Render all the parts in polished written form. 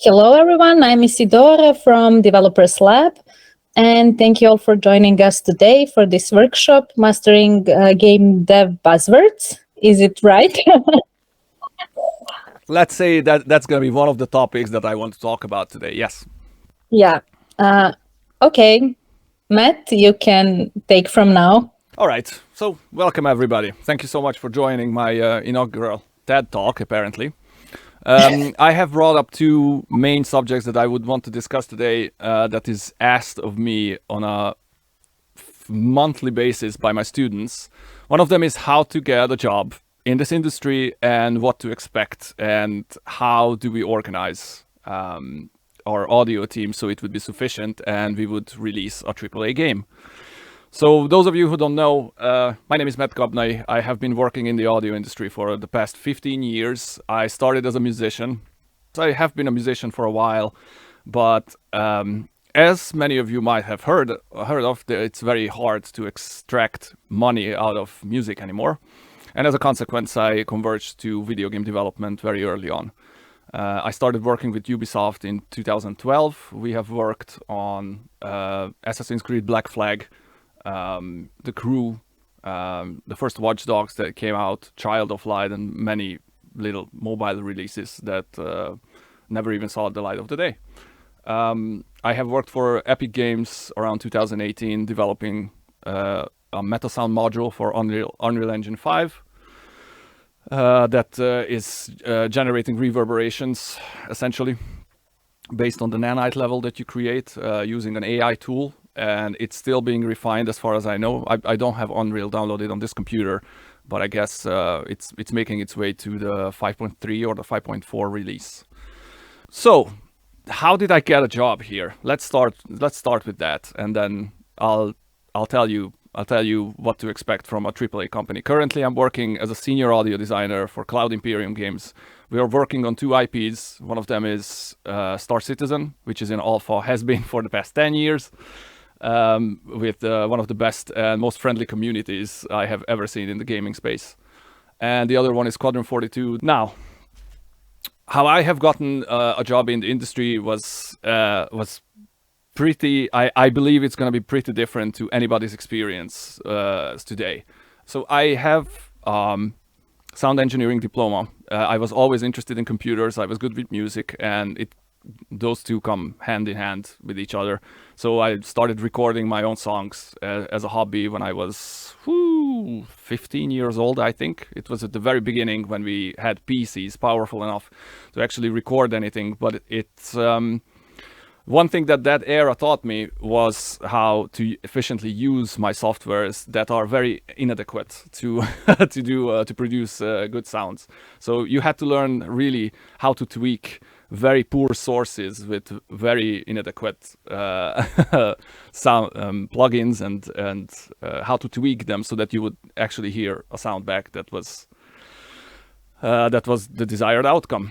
Hello, everyone. I'm Isidora from Developers Lab, and thank you all for joining us today for this workshop, Mastering Game Dev Buzzwords. Is it right? Let's say that that's going to be one of the topics that I want to talk about today. Yes. Yeah. Okay. Matt, you can take from now. All right. So, welcome everybody. Thank you so much for joining my inaugural TED Talk, apparently. I have brought up two main subjects that I would want to discuss today that is asked of me on a monthly basis by my students. One of them is how to get a job in this industry and what to expect and how do we organize our audio team so it would be sufficient and we would release a AAA game. So those of you who don't know, my name is Matt Gabnai. I have been working in the audio industry for the past 15 years. I started as a musician. So I have been a musician for a while, but as many of you might have heard of, it's very hard to extract money out of music anymore. And as a consequence, I converged to video game development very early on. I started working with Ubisoft in 2012. We have worked on Assassin's Creed Black Flag, The Crew, the first Watch Dogs that came out, Child of Light, and many little mobile releases that never even saw the light of the day. I have worked for Epic Games around 2018, developing a meta-sound module for Unreal Engine 5 that is generating reverberations, essentially, based on the nanite level that you create using an AI tool. And it's still being refined as far as I know. I don't have Unreal downloaded on this computer, but I guess it's making its way to the 5.3 or the 5.4 release. So, how did I get a job here? Let's start with that, and then I'll tell you what to expect from a AAA company. Currently, I'm working as a senior audio designer for Cloud Imperium Games. We are working on two IPs. One of them is Star Citizen, which is in alpha, has been for the past 10 years. With one of the best and most friendly communities I have ever seen in the gaming space. And the other one is Squadron 42. Now, how I have gotten a job in the industry was pretty, I believe it's going to be pretty different to anybody's experience today. So I have sound engineering diploma. I was always interested in computers. I was good with music, and those two come hand in hand with each other. So I started recording my own songs as a hobby when I was 15 years old, I think. It was at the very beginning when we had PCs powerful enough to actually record anything. But it's one thing that era taught me was how to efficiently use my softwares that are very inadequate to to produce good sounds. So you had to learn really how to tweak very poor sources with very inadequate sound plugins and how to tweak them so that you would actually hear a sound back that was the desired outcome.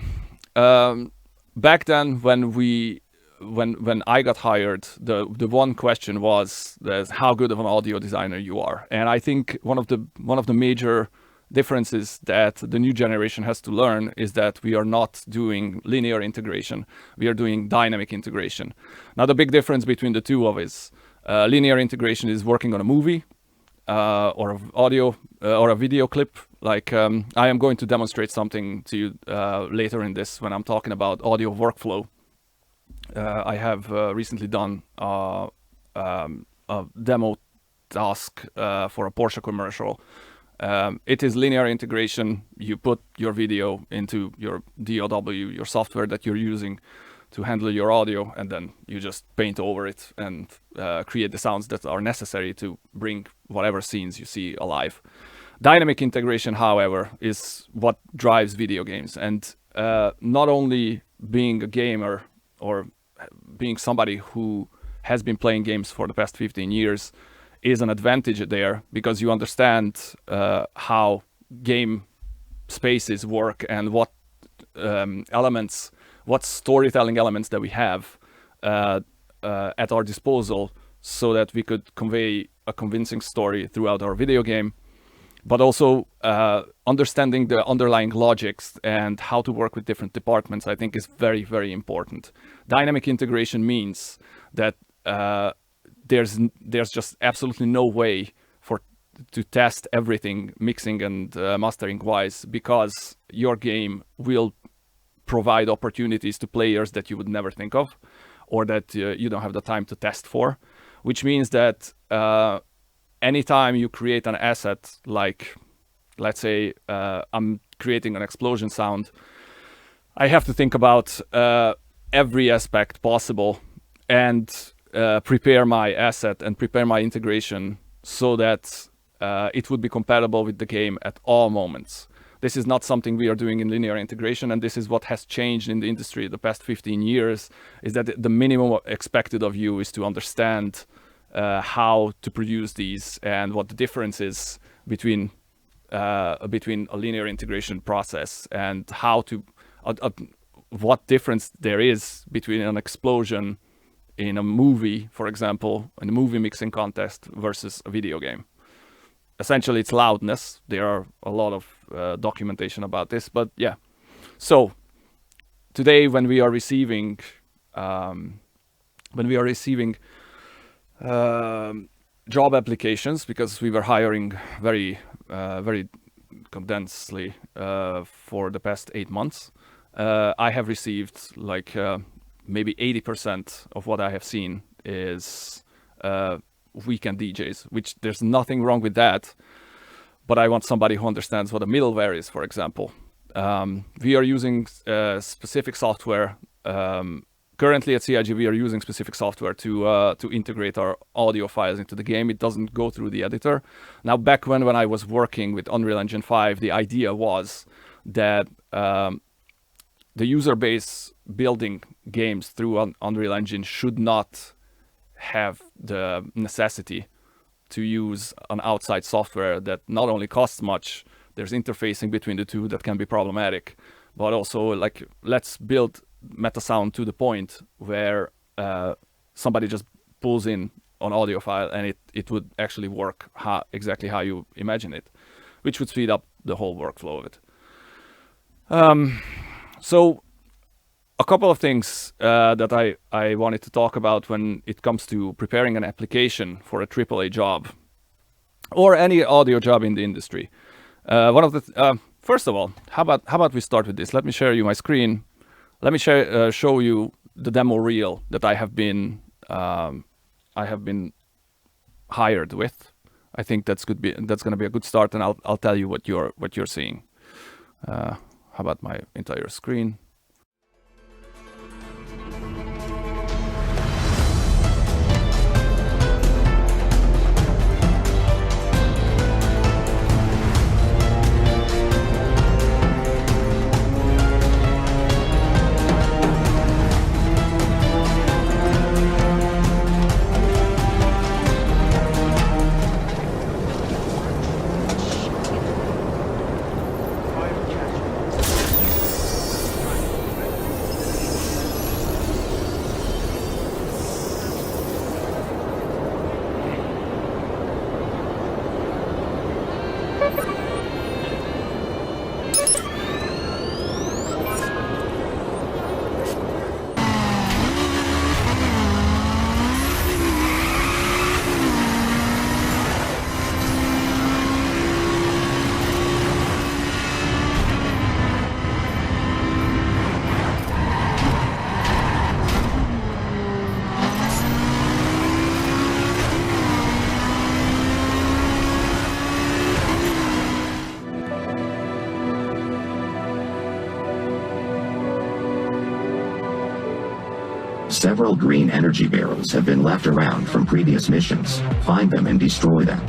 Back then, when I got hired, the one question was how good of an audio designer you are, and I think one of the major differences that the new generation has to learn is that we are not doing linear integration. We are doing dynamic integration. Now, the big difference between the two of is linear integration is working on a movie or audio or a video clip. Like I am going to demonstrate something to you later in this when I'm talking about audio workflow. I have recently done a demo task for a Porsche commercial. It is linear integration. You put your video into your DAW, your software that you're using to handle your audio, and then you just paint over it and create the sounds that are necessary to bring whatever scenes you see alive. Dynamic integration, however, is what drives video games. And not only being a gamer or being somebody who has been playing games for the past 15 years is an advantage there, because you understand how game spaces work and what elements, what storytelling elements that we have at our disposal so that we could convey a convincing story throughout our video game. but also understanding the underlying logics and how to work with different departments, I think is very, very important. Dynamic integration means that there's just absolutely no way to test everything mixing and mastering wise, because your game will provide opportunities to players that you would never think of, or that you don't have the time to test for, which means that anytime you create an asset, like let's say I'm creating an explosion sound, I have to think about every aspect possible and prepare my asset and prepare my integration so that it would be compatible with the game at all moments. This is not something we are doing in linear integration, and this is what has changed in the industry the past 15 years, is that the minimum expected of you is to understand how to produce these and what the difference is between a linear integration process, and how to what difference there is between an explosion in a movie, for example, in a movie mixing contest versus a video game. Essentially, it's loudness. There are a lot of documentation about this, but yeah. So today, when we are receiving job applications, because we were hiring very condensedly for the past 8 months, I have received like maybe 80% of what I have seen is weekend DJs, which there's nothing wrong with that, but I want somebody who understands what a middleware is, for example. We are using specific software. Currently at CIG, we are using specific software to integrate our audio files into the game. It doesn't go through the editor. Now, back when I was working with Unreal Engine 5, the idea was that the user base building games through Unreal Engine should not have the necessity to use an outside software that not only costs much, there's interfacing between the two that can be problematic, but also like, let's build meta sound to the point where somebody just pulls in an audio file and it would actually work exactly how you imagine it, which would speed up the whole workflow of it. So a couple of things that I wanted to talk about when it comes to preparing an application for a AAA job or any audio job in the industry. First of all, how about we start with this? Let me share you my screen. Let me show you the demo reel that I have been hired with. I think that's going to be a good start, and I'll tell you what you're seeing. How about my entire screen? Several green energy barrels have been left around from previous missions. Find them and destroy them.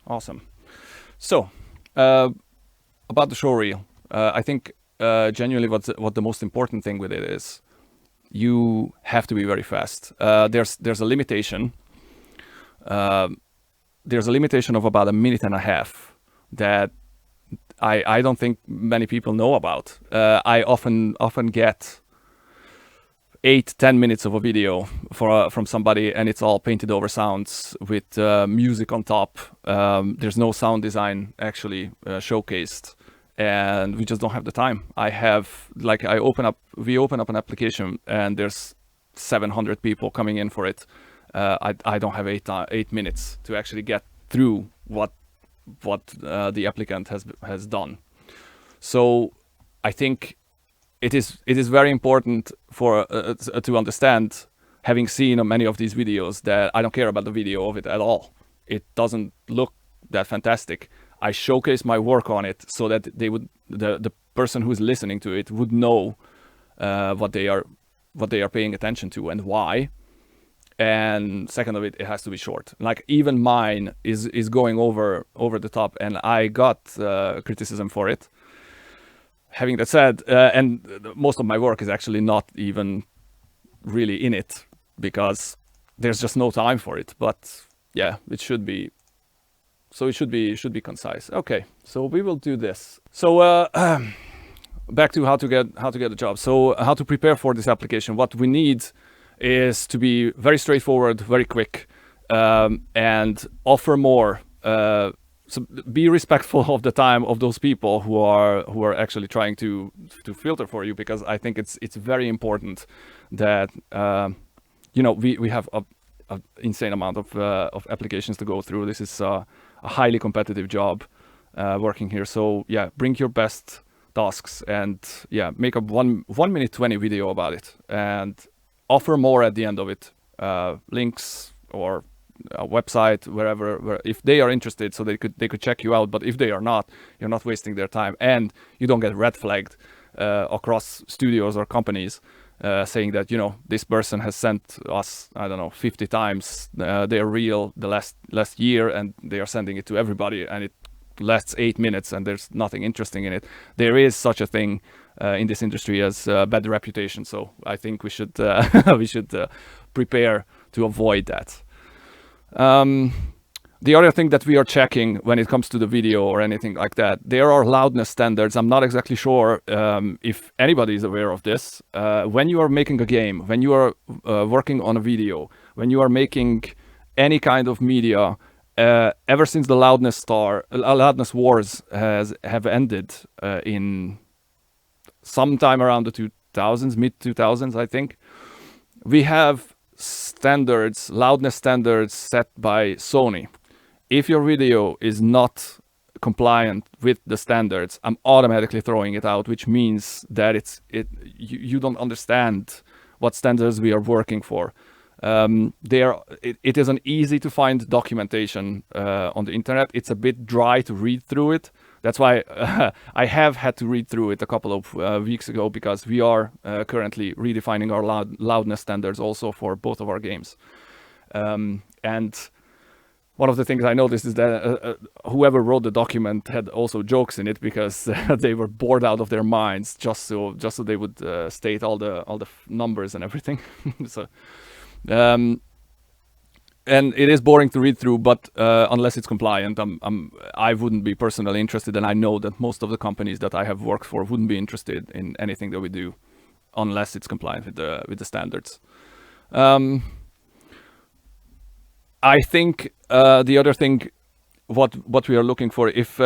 Awesome. So about the showreel, I think genuinely what the most important thing with it is, you have to be very fast. There's a limitation. There's a limitation of about 1.5 minutes that I don't think many people know about. I often get 8-10 minutes of a video from somebody, and it's all painted over sounds with music on top. There's no sound design actually showcased, and we just don't have the time. We open up an application, and there's 700 people coming in for it. I don't have 8 minutes to actually get through what the applicant has done. So I think it is very important for to understand, having seen many of these videos, that I don't care about the video of it at all. It doesn't look that fantastic. I showcase my work on it so that the person who's listening to it would know what they are paying attention to and why. And second of it has to be short. Like even mine is going over the top, and I got criticism for it. Having that said, and most of my work is actually not even really in it because there's just no time for it. But yeah, it should be. So it should be concise. Okay, so we will do this. So back to how to get a job. So how to prepare for this application. What we need is to be very straightforward, very quick, and offer more. So be respectful of the time of those people who are actually trying to filter for you, because I think it's very important that we have a insane amount of applications to go through. This is a highly competitive job working here. So yeah, bring your best tasks and yeah, make a 1:20 video about it and offer more at the end of it. Links or a website, where if they are interested, so they could check you out. But if they are not, you're not wasting their time, and you don't get red flagged across studios or companies saying that this person has sent us 50 times their reel the last year, and they are sending it to everybody, and it lasts 8 minutes, and there's nothing interesting in it. There is such a thing in this industry as bad reputation. So I think we should prepare to avoid that. The other thing that we are checking when it comes to the video or anything like that, there are loudness standards. I'm not exactly sure if anybody is aware of this. When you are making a game, when you are working on a video, when you are making any kind of media, ever since the loudness wars have ended in sometime around the 2000s, mid-2000s, I think, we have loudness standards set by Sony. If your video is not compliant with the standards, I'm automatically throwing it out, which means that you don't understand what standards we are working for. It is an easy to find documentation on the internet. It's a bit dry to read through it. That's why I have had to read through it a couple of weeks ago, because we are currently redefining our loudness standards also for both of our games. And one of the things I noticed is that whoever wrote the document had also jokes in it, because they were bored out of their minds just so they would state all the numbers and everything. So. And it is boring to read through, but unless it's compliant, I wouldn't be personally interested, and I know that most of the companies that I have worked for wouldn't be interested in anything that we do unless it's compliant with the standards. I think the other thing, what we are looking for, if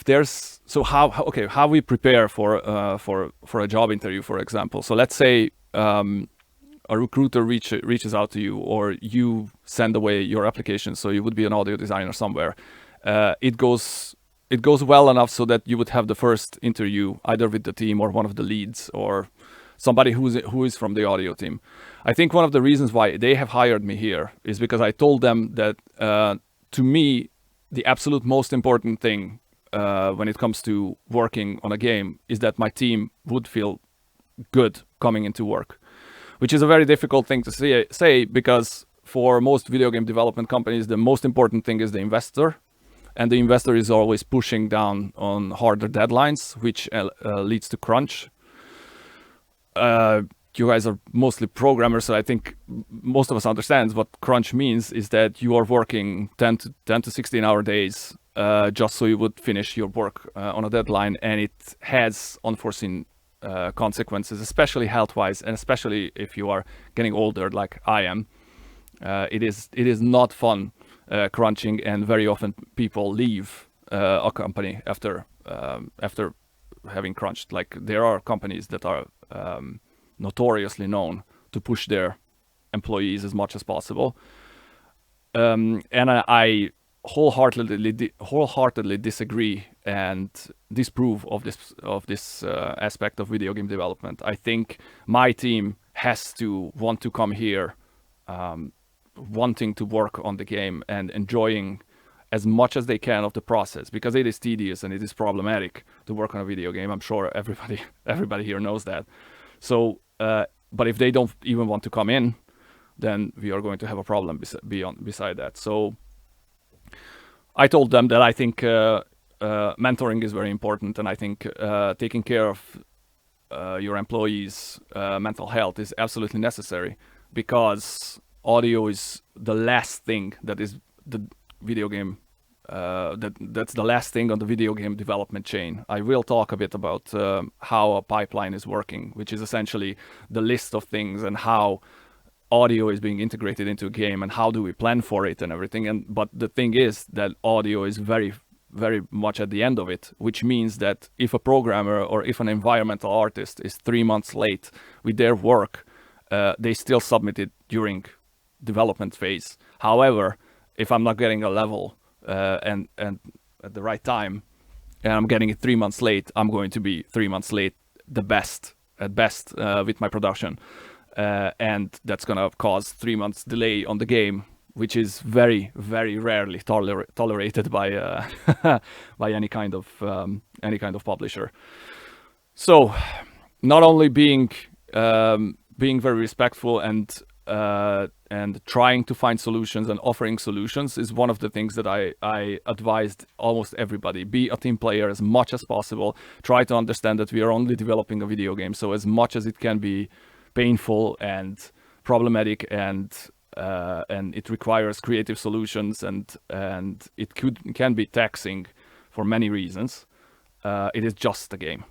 there's how we prepare for a job interview, for example. So let's say a recruiter reaches out to you, or you send away your application. So you would be an audio designer somewhere. It goes well enough so that you would have the first interview either with the team or one of the leads or somebody who is from the audio team. I think one of the reasons why they have hired me here is because I told them that to me, the absolute most important thing when it comes to working on a game is that my team would feel good coming into work. Which is a very difficult thing to say, because for most video game development companies, the most important thing is the investor. and the investor is always pushing down on harder deadlines, which leads to crunch. You guys are mostly programmers, so I think most of us understands what crunch means is that you are working 10 to 16 hour days just so you would finish your work on a deadline, and it has unforeseen consequences, especially health-wise, and especially if you are getting older like I am. It is not fun crunching, and very often people leave a company after having crunched. Like, there are companies that are notoriously known to push their employees as much as possible, and I wholeheartedly disagree and disapprove of this aspect of video game development. I think my team has to want to come here wanting to work on the game and enjoying as much as they can of the process, because it is tedious and it is problematic to work on a video game. I'm sure everybody here knows that. So, but if they don't even want to come in, then we are going to have a problem beside that. So I told them that I think mentoring is very important, and I think taking care of your employees' mental health is absolutely necessary, because audio is the last thing that is the video game that's the last thing on the video game development chain. I will talk a bit about how a pipeline is working, which is essentially the list of things and how audio is being integrated into a game and how do we plan for it and everything. But the thing is that audio is very, very much at the end of it, which means that if a programmer or if an environmental artist is 3 months late with their work, they still submit it during development phase. However, if I'm not getting a level and at the right time, and I'm getting it 3 months late, I'm going to be 3 months late at best with my production, and that's gonna cause 3 months delay on the game, which is very, very rarely tolerated by by any kind of publisher. So, not only being very respectful and trying to find solutions and offering solutions is one of the things that I advised almost everybody. Be a team player as much as possible. Try to understand that we are only developing a video game, so as much as it can be painful and problematic and it requires creative solutions and it can be taxing for many reasons, it is just a game.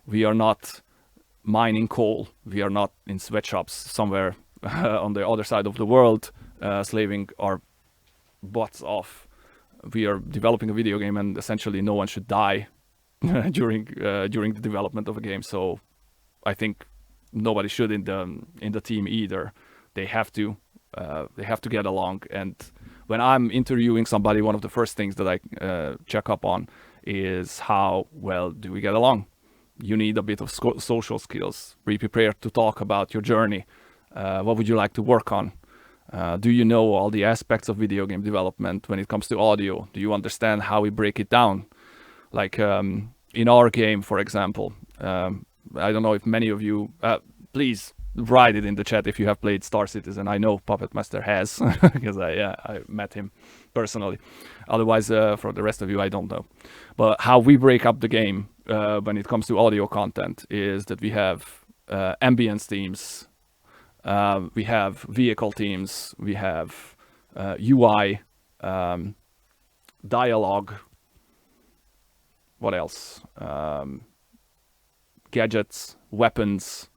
We are not mining coal. We are not in sweatshops somewhere on the other side of the world, slaving our butts off. We are developing a video game, and essentially no one should die during the development of a game. So I think nobody should in the team either. They have to get along. And when I'm interviewing somebody, one of the first things that I check up on is how well do we get along. You need a bit of social skills. Be prepared to talk about your journey. What would you like to work on? Do you know all the aspects of video game development when it comes to audio? Do you understand how we break it down? Like in our game, for example, I don't know if many of you, please write it in the chat if you have played Star Citizen. I know Puppet Master has, because I met him personally. Otherwise, for the rest of you, I don't know. But how we break up the game when it comes to audio content is that we have ambience teams, we have vehicle teams, we have UI, dialogue, what else? Gadgets, weapons,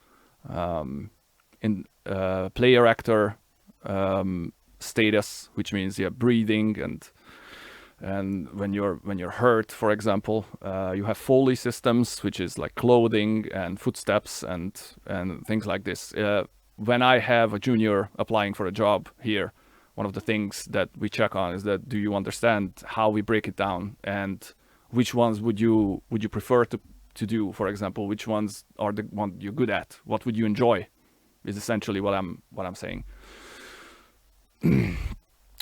player actor status, which means breathing and when you're hurt, for example, you have Foley systems, which is like clothing and footsteps and things like this. When I have a junior applying for a job here, one of the things that we check on is that do you understand how we break it down, and which ones would you prefer to do, for example, which ones are the one you're good at, what would you enjoy, is essentially what I'm saying.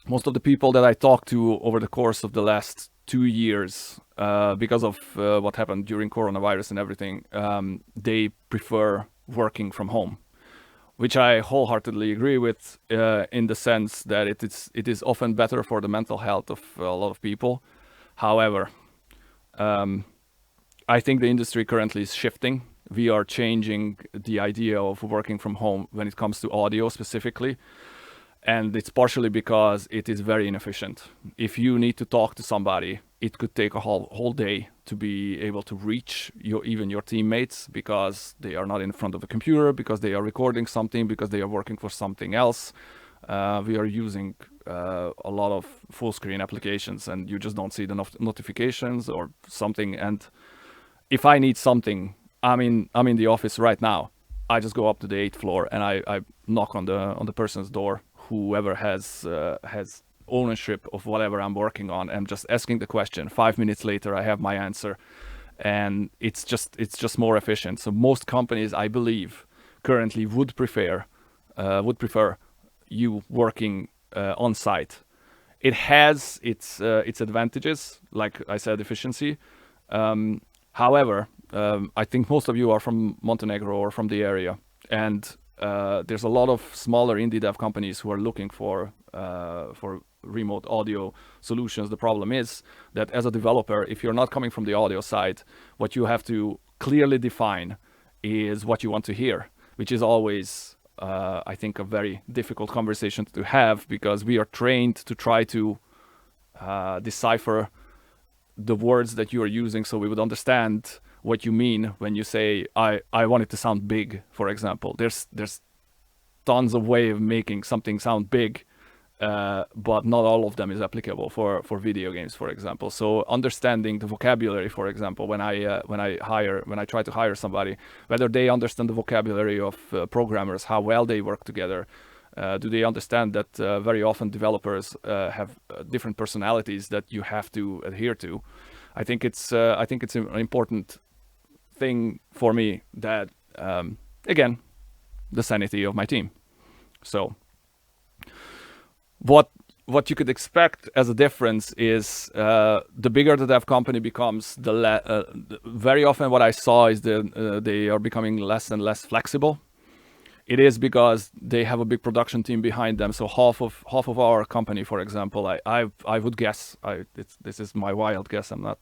Most of the people that I talked to over the course of the last 2 years, because of what happened during coronavirus and everything, they prefer working from home, which I wholeheartedly agree with, in the sense that it is often better for the mental health of a lot of people. However, I think the industry currently is shifting. We are changing the idea of working from home when it comes to audio specifically. And it's partially because it is very inefficient. If you need to talk to somebody, it could take a whole day to be able to reach even your teammates, because they are not in front of a computer, because they are recording something, because they are working for something else. We are using a lot of full screen applications, and you just don't see the notifications or something. And if I need something, I'm in the office right now. I just go up to the 8th floor and I knock on the person's door, whoever has ownership of whatever I'm working on, and just asking the question. 5 minutes later, I have my answer, and it's just more efficient. So most companies, I believe, currently would prefer you working on site. It has its advantages, like I said, efficiency. However, I think most of you are from Montenegro or from the area, and there's a lot of smaller indie dev companies who are looking for remote audio solutions. The problem is that as a developer, if you're not coming from the audio side, what you have to clearly define is what you want to hear, which is always, I think, a very difficult conversation to have, because we are trained to try to decipher the words that you are using, so we would understand what you mean when you say, I want it to sound big, for example. There's tons of ways of making something sound big, but not all of them is applicable for video games, for example. So understanding the vocabulary, for example, when I try to hire somebody, whether they understand the vocabulary of programmers, how well they work together, do they understand that very often developers have different personalities that you have to adhere to. I think it's an important thing for me that, again, the sanity of my team. So what you could expect as a difference is the bigger the dev company becomes, very often what I saw is they are becoming less and less flexible. It is because they have a big production team behind them. So half of our company, for example, I would guess, this is my wild guess, I'm not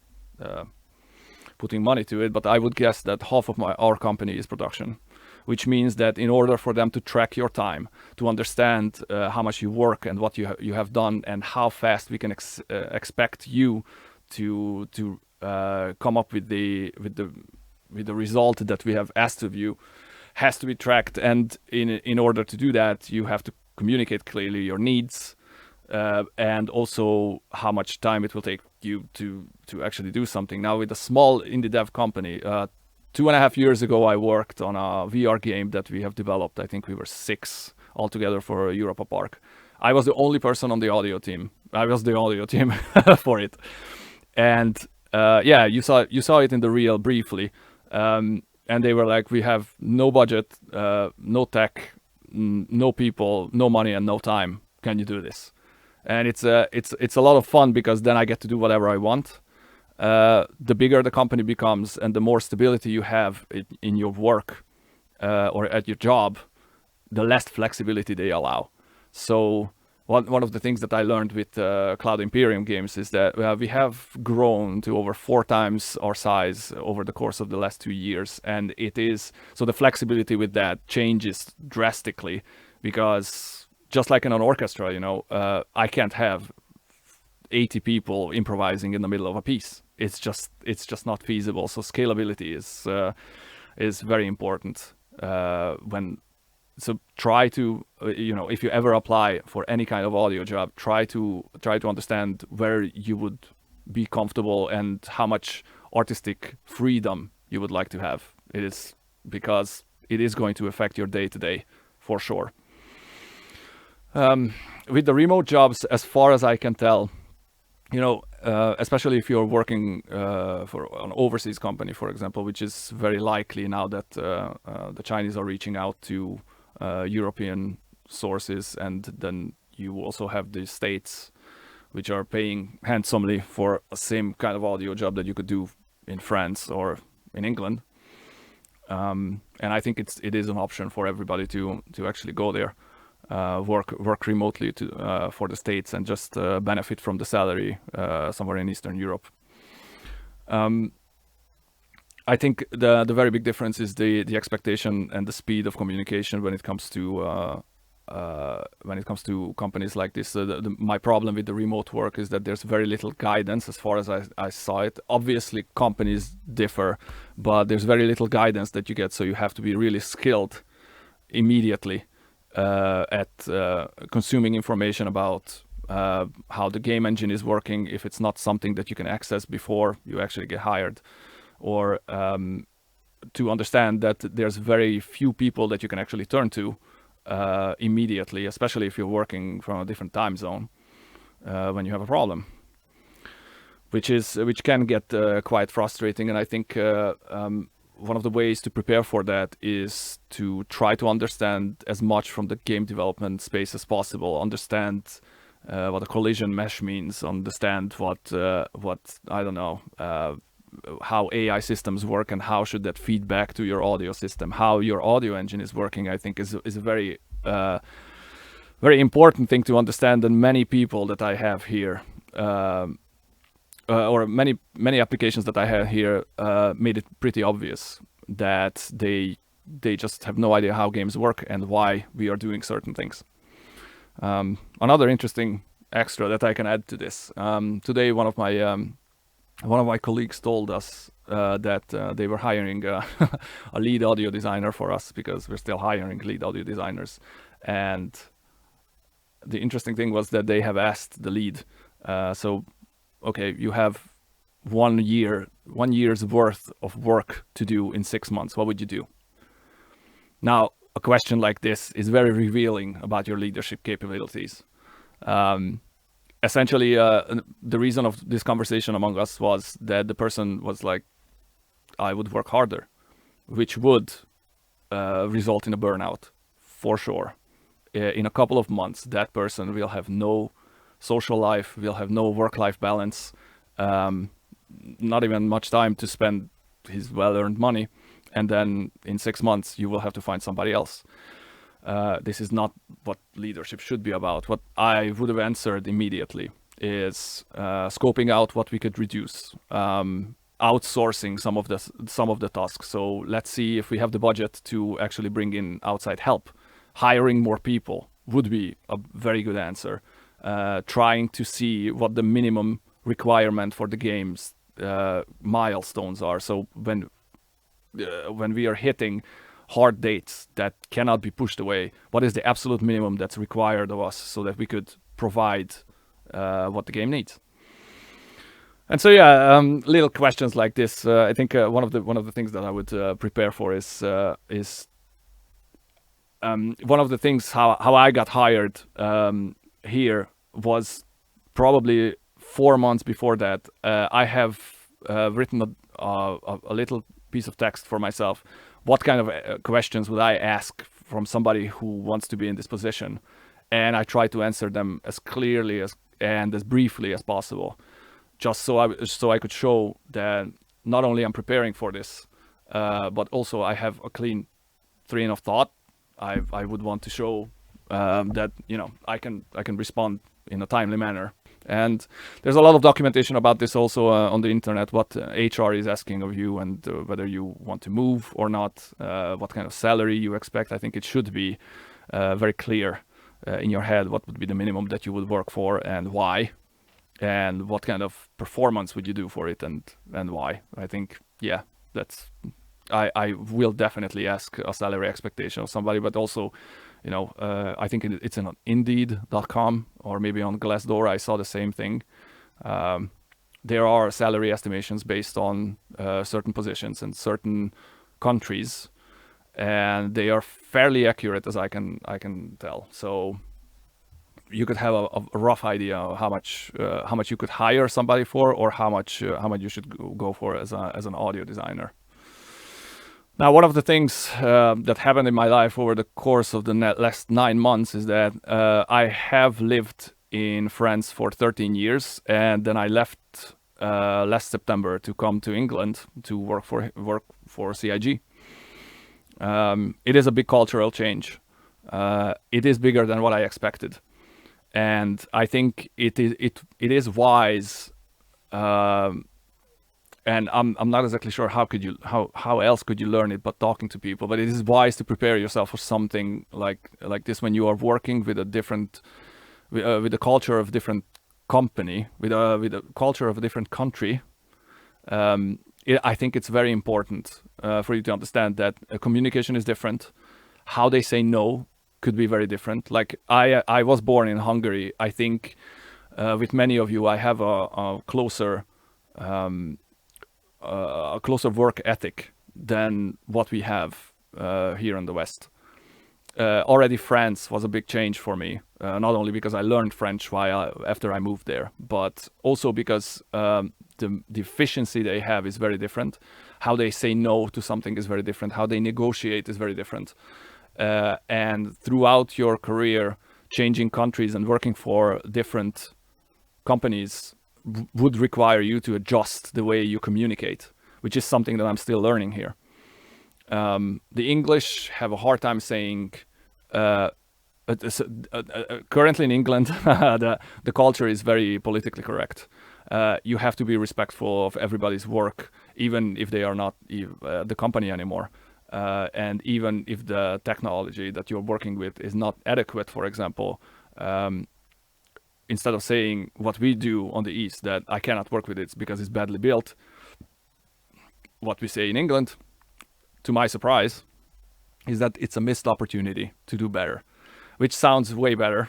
putting money to it, but I would guess that half of our company is production, which means that in order for them to track your time, to understand how much you work and what you have done, and how fast we can expect you to come up with the result that we have asked of you, has to be tracked. And in order to do that, you have to communicate clearly your needs, and also how much time it will take you to actually do something. Now, with a small indie dev company, 2.5 years ago, I worked on a VR game that we have developed. I think we were 6 altogether for Europa Park. I was the only person on the audio team. I was the audio team for it. And yeah, you saw it in the reel briefly. And they were like, we have no budget, no tech, no people, no money, and no time. Can you do this? And it's a lot of fun, because then I get to do whatever I want. The bigger the company becomes and the more stability you have in your work or at your job, the less flexibility they allow. So one of the things that I learned with Cloud Imperium Games is that we have grown to over 4 times our size over the course of the last 2 years. And so the flexibility with that changes drastically, because just like in an orchestra, I can't have 80 people improvising in the middle of a piece. It's just not feasible. So scalability is very important. So try to, if you ever apply for any kind of audio job, try to understand where you would be comfortable and how much artistic freedom you would like to have. It is because it is going to affect your day to day for sure. With the remote jobs, as far as I can tell, especially if you're working for an overseas company, for example, which is very likely now that the Chinese are reaching out to European sources, and then you also have the States, which are paying handsomely for the same kind of audio job that you could do in France or in England. And I think it is an option for everybody to actually go there. work remotely for the States and just benefit from the salary somewhere in Eastern Europe. I think the very big difference is the expectation and the speed of communication when it comes to companies like this. My problem with the remote work is that there's very little guidance as far as I saw it. Obviously, companies differ, but there's very little guidance that you get, so you have to be really skilled immediately at consuming information about how the game engine is working if it's not something that you can access before you actually get hired, or to understand that there's very few people that you can actually turn to immediately, especially if you're working from a different time zone when you have a problem, which can get quite frustrating. And I think one of the ways to prepare for that is to try to understand as much from the game development space as possible. Understand what a collision mesh means. Understand what I don't know. How AI systems work and how should that feed back to your audio system. How your audio engine is working, I think, is a very very important thing to understand. And many people that I have here, or many applications that I have here, made it pretty obvious that they just have no idea how games work and why we are doing certain things. Another interesting extra that I can add to this, today one of my colleagues told us that they were hiring a lead audio designer for us, because we're still hiring lead audio designers. And the interesting thing was that they have asked the lead, so, okay, you have 1 year's worth of work to do in 6 months. What would you do? Now, a question like this is very revealing about your leadership capabilities. Essentially, the reason of this conversation among us was that the person was like, I would work harder, which would result in a burnout, for sure. In a couple of months, that person will have no social life, will have no work-life balance, not even much time to spend his well-earned money. And then in 6 months, you will have to find somebody else. This is not what leadership should be about. What I would have answered immediately is scoping out what we could reduce, outsourcing some of the tasks. So let's see if we have the budget to actually bring in outside help. Hiring more people would be a very good answer. Trying to see what the minimum requirement for the game's milestones are. So when we are hitting hard dates that cannot be pushed away, what is the absolute minimum that's required of us so that we could provide what the game needs? And so little questions like this. I think one of the things that I would prepare for is one of the things how I got hired here was probably 4 months before that. I have written a little piece of text for myself. What kind of questions would I ask from somebody who wants to be in this position? And I try to answer them as clearly and as briefly as possible, just so I could show that not only I'm preparing for this, but also I have a clean train of thought. I would want to show that I can respond in a timely manner. And there's a lot of documentation about this also on the internet, what HR is asking of you, and whether you want to move or not, what kind of salary you expect. I think it should be very clear in your head what would be the minimum that you would work for and why, and what kind of performance would you do for it and why. I think, I will definitely ask a salary expectation of somebody, but also, I think it's on Indeed.com or maybe on Glassdoor. I saw the same thing. There are salary estimations based on certain positions in certain countries, and they are fairly accurate, as I can tell. So you could have a rough idea of how much you could hire somebody for, or how much you should go for as an audio designer. Now, one of the things that happened in my life over the course of the last 9 months is that I have lived in France for 13 years, and then I left last September to come to England to work for CIG. It is a big cultural change. It is bigger than what I expected, and I think it is wise. And I'm not exactly sure how else could you learn it but talking to people. But it is wise to prepare yourself for something like this when you are working with a different with the culture of different company, with a culture of a different country. I think it's very important for you to understand that communication is different. How they say no could be very different. Like I was born in Hungary. I think with many of you, I have a closer work ethic than what we have here in the West. Already France was a big change for me, not only because I learned French after I moved there, but also because the efficiency they have is very different. How they say no to something is very different. How they negotiate is very different. And throughout your career, changing countries and working for different companies would require you to adjust the way you communicate, which is something that I'm still learning here. The English have a hard time saying, currently in England, the culture is very politically correct. You have to be respectful of everybody's work, even if they are not the company anymore. And even if the technology that you're working with is not adequate, for example, instead of saying what we do on the East, that I cannot work with it because it's badly built, what we say in England, to my surprise, is that it's a missed opportunity to do better, which sounds way better.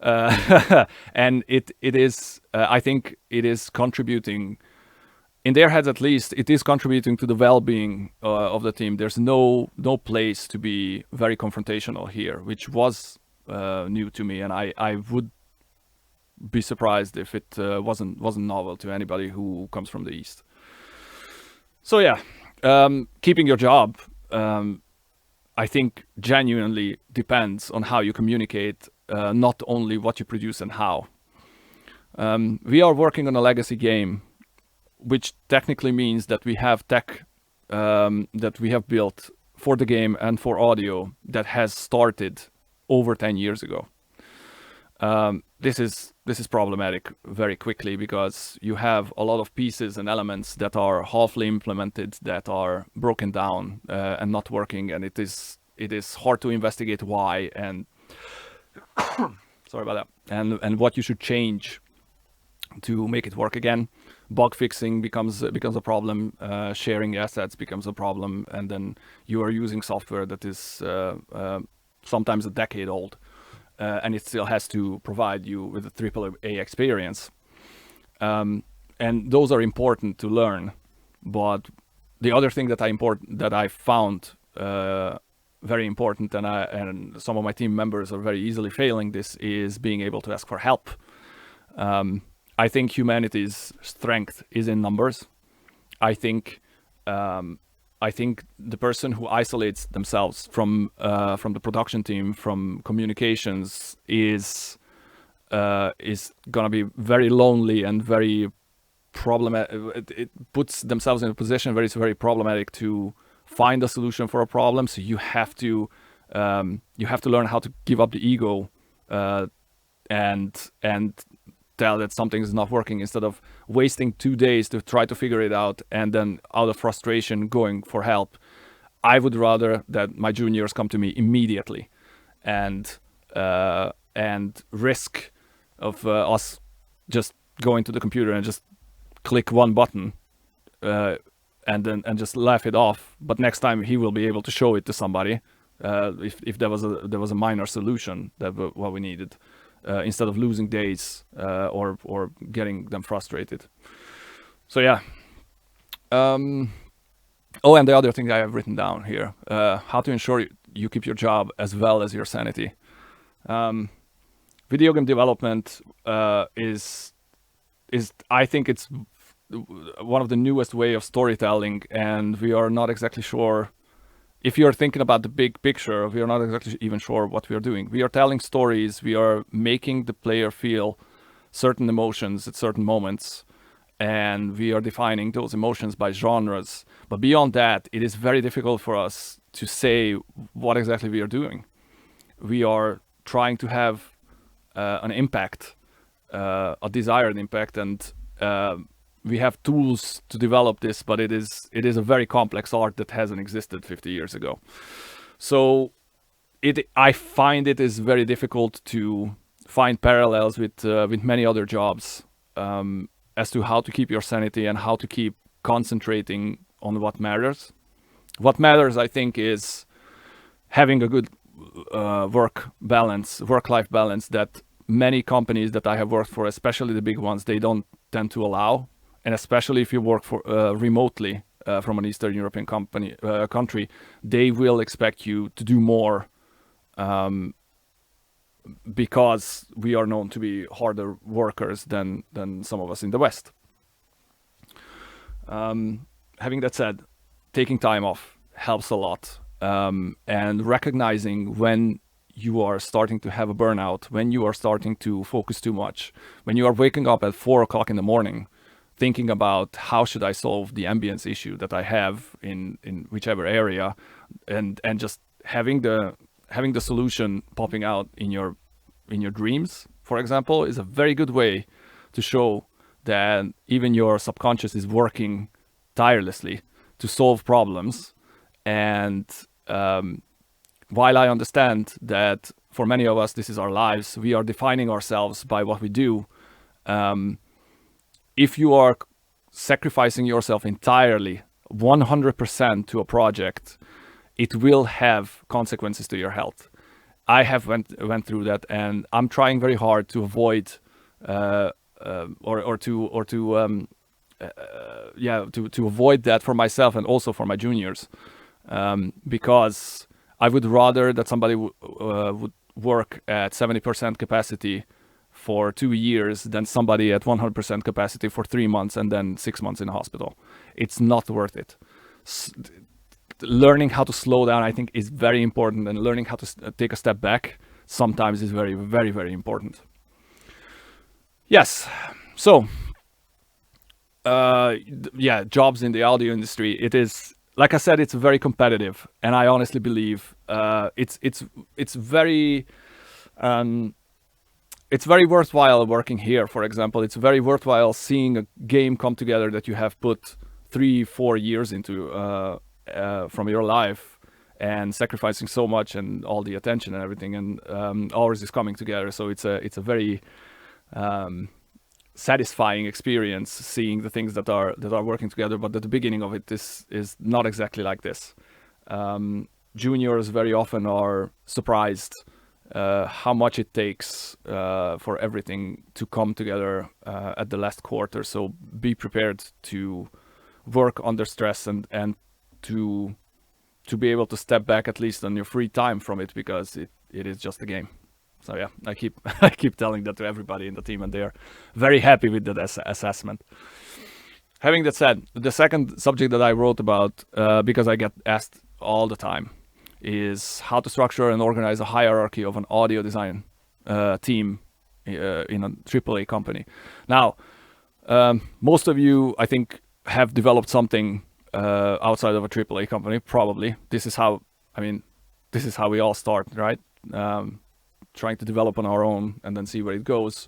And it is, I think it is contributing, in their heads at least, it is contributing to the well-being of the team. There's no place to be very confrontational here, which was new to me, and I would be surprised if it wasn't novel to anybody who comes from the East. So yeah, keeping your job, I think genuinely depends on how you communicate, not only what you produce and how. We are working on a legacy game, which technically means that we have tech that we have built for the game and for audio that has started over 10 years ago. This is problematic very quickly because you have a lot of pieces and elements that are halfly implemented, that are broken down and not working, and it is hard to investigate why and sorry about that, and what you should change to make it work again. Bug fixing becomes a problem. Sharing assets becomes a problem, and then you are using software that is sometimes a decade old. And it still has to provide you with a AAA experience. And those are important to learn. But the other thing that I found very important, and some of my team members are very easily failing this, is being able to ask for help. I think humanity's strength is in numbers. I think the person who isolates themselves from the production team, from communications, is gonna be very lonely and very problematic. It puts themselves in a position where it's very problematic to find a solution for a problem. So you have to learn how to give up the ego and tell that something is not working, instead of wasting 2 days to try to figure it out and then out of frustration going for help. I would rather that my juniors come to me immediately and risk of us just going to the computer and just click one button and just laugh it off. But next time he will be able to show it to somebody if there was a minor solution that what we needed. Instead of losing days or getting them frustrated. So yeah. Oh, and the other thing I have written down here, how to ensure you keep your job as well as your sanity. Video game development is I think it's one of the newest way of storytelling, and we are not exactly sure. If you're thinking about the big picture, we are not exactly even sure what we are doing. We are telling stories, we are making the player feel certain emotions at certain moments, and we are defining those emotions by genres. But beyond that, it is very difficult for us to say what exactly we are doing. we are trying to have an impact, a desired impact, and we have tools to develop this, but it is a very complex art that hasn't existed 50 years ago. So I find it is very difficult to find parallels with many other jobs as to how to keep your sanity and how to keep concentrating on what matters. What matters, I think, is having a good work-life balance that many companies that I have worked for, especially the big ones, they don't tend to allow. And especially if you work for remotely from an Eastern European country, they will expect you to do more because we are known to be harder workers than some of us in the West. Having that said, taking time off helps a lot, and recognizing when you are starting to have a burnout, when you are starting to focus too much, when you are waking up at 4 o'clock in the morning thinking about how should I solve the ambience issue that I have in whichever area, and just having the solution popping out in your dreams, for example, is a very good way to show that even your subconscious is working tirelessly to solve problems. And while I understand that for many of us this is our lives, we are defining ourselves by what we do, if you are sacrificing yourself entirely 100% to a project, it will have consequences to your health. I have went through that, and I'm trying very hard to avoid to avoid that for myself and also for my juniors, because I would rather that somebody would work at 70% capacity for 2 years than somebody at 100% capacity for 3 months and then 6 months in a hospital. It's not worth it. Learning how to slow down, I think, is very important, and learning how to take a step back sometimes is very, very, very important. Yes. So, jobs in the audio industry, it is, like I said, it's very competitive, and I honestly believe it's very worthwhile working here. For example, it's very worthwhile seeing a game come together that you have put 3-4 years into from your life, and sacrificing so much and all the attention and everything, and ours is coming together. So it's a very satisfying experience seeing the things that are working together. But at the beginning of it, this is not exactly like this. Juniors very often are surprised how much it takes for everything to come together at the last quarter. So be prepared to work under stress and to be able to step back at least on your free time from it, because it is just a game. So yeah, I keep telling that to everybody in the team, and they are very happy with that assessment. Having that said, the second subject that I wrote about, because I get asked all the time, is how to structure and organize a hierarchy of an audio design team in a AAA company. Now, most of you, I think, have developed something outside of a AAA company, probably. This is how we all start, right? Trying to develop on our own and then see where it goes.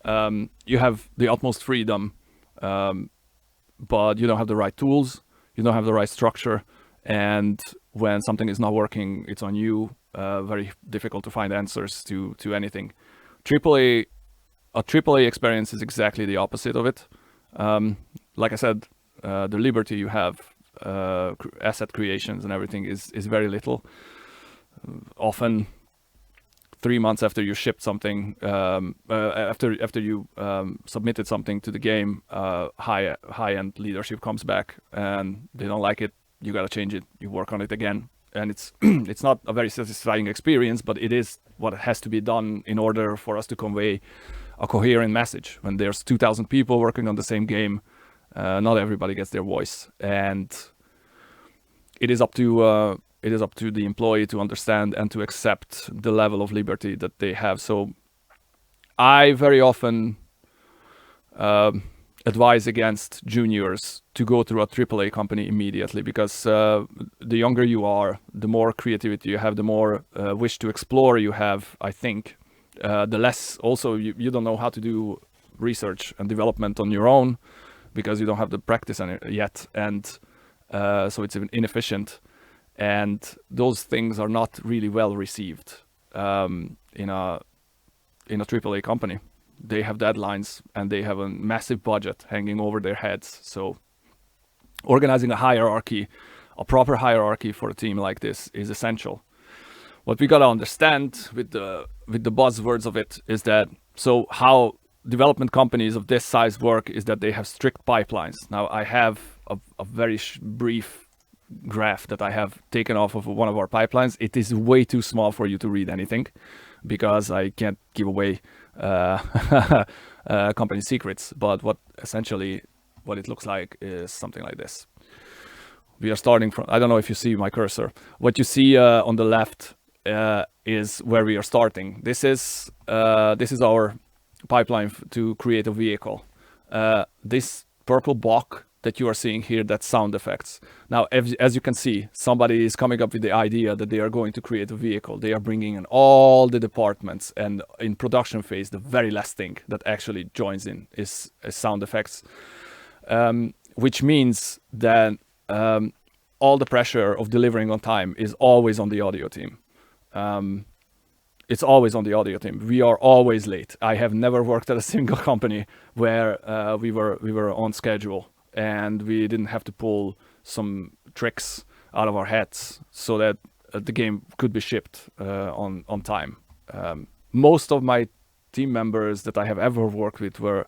You have the utmost freedom, but you don't have the right tools, you don't have the right structure, and when something is not working, it's on you. Very difficult to find answers to anything. A AAA experience is exactly the opposite of it. Like I said, the liberty you have, asset creations and everything is very little. Often 3 months after you shipped something, after you submitted something to the game, high-end leadership comes back and they don't like it. You gotta change it. You work on it again, and it's it's not a very satisfying experience, but it is what has to be done in order for us to convey a coherent message. When there's 2,000 people working on the same game, not everybody gets their voice, and it is up to the employee to understand and to accept the level of liberty that they have. So I very often advise against juniors to go through a AAA company immediately, because the younger you are, the more creativity you have, the more wish to explore you have, I think. The less also you don't know how to do research and development on your own because you don't have the practice on it yet, and so it's inefficient, and those things are not really well received in a AAA company. They have deadlines and they have a massive budget hanging over their heads. So organizing a hierarchy, a proper hierarchy for a team like this is essential. What we gotta understand with the buzzwords of it is that, so how development companies of this size work is that they have strict pipelines. Now I have a very brief graph that I have taken off of one of our pipelines. It is way too small for you to read anything because I can't give away company secrets, but what it looks like is something like this. We are starting from, I don't know if you see my cursor. What you see on the left is where we are starting. This is our pipeline to create a vehicle. This purple block that you are seeing here, that's sound effects. Now, as you can see, somebody is coming up with the idea that they are going to create a vehicle. They are bringing in all the departments, and in production phase, the very last thing that actually joins in is sound effects, which means that all the pressure of delivering on time is always on the audio team. It's always on the audio team. We are always late. I have never worked at a single company where we were on schedule and we didn't have to pull some tricks out of our heads so that the game could be shipped on time. Most of my team members that I have ever worked with were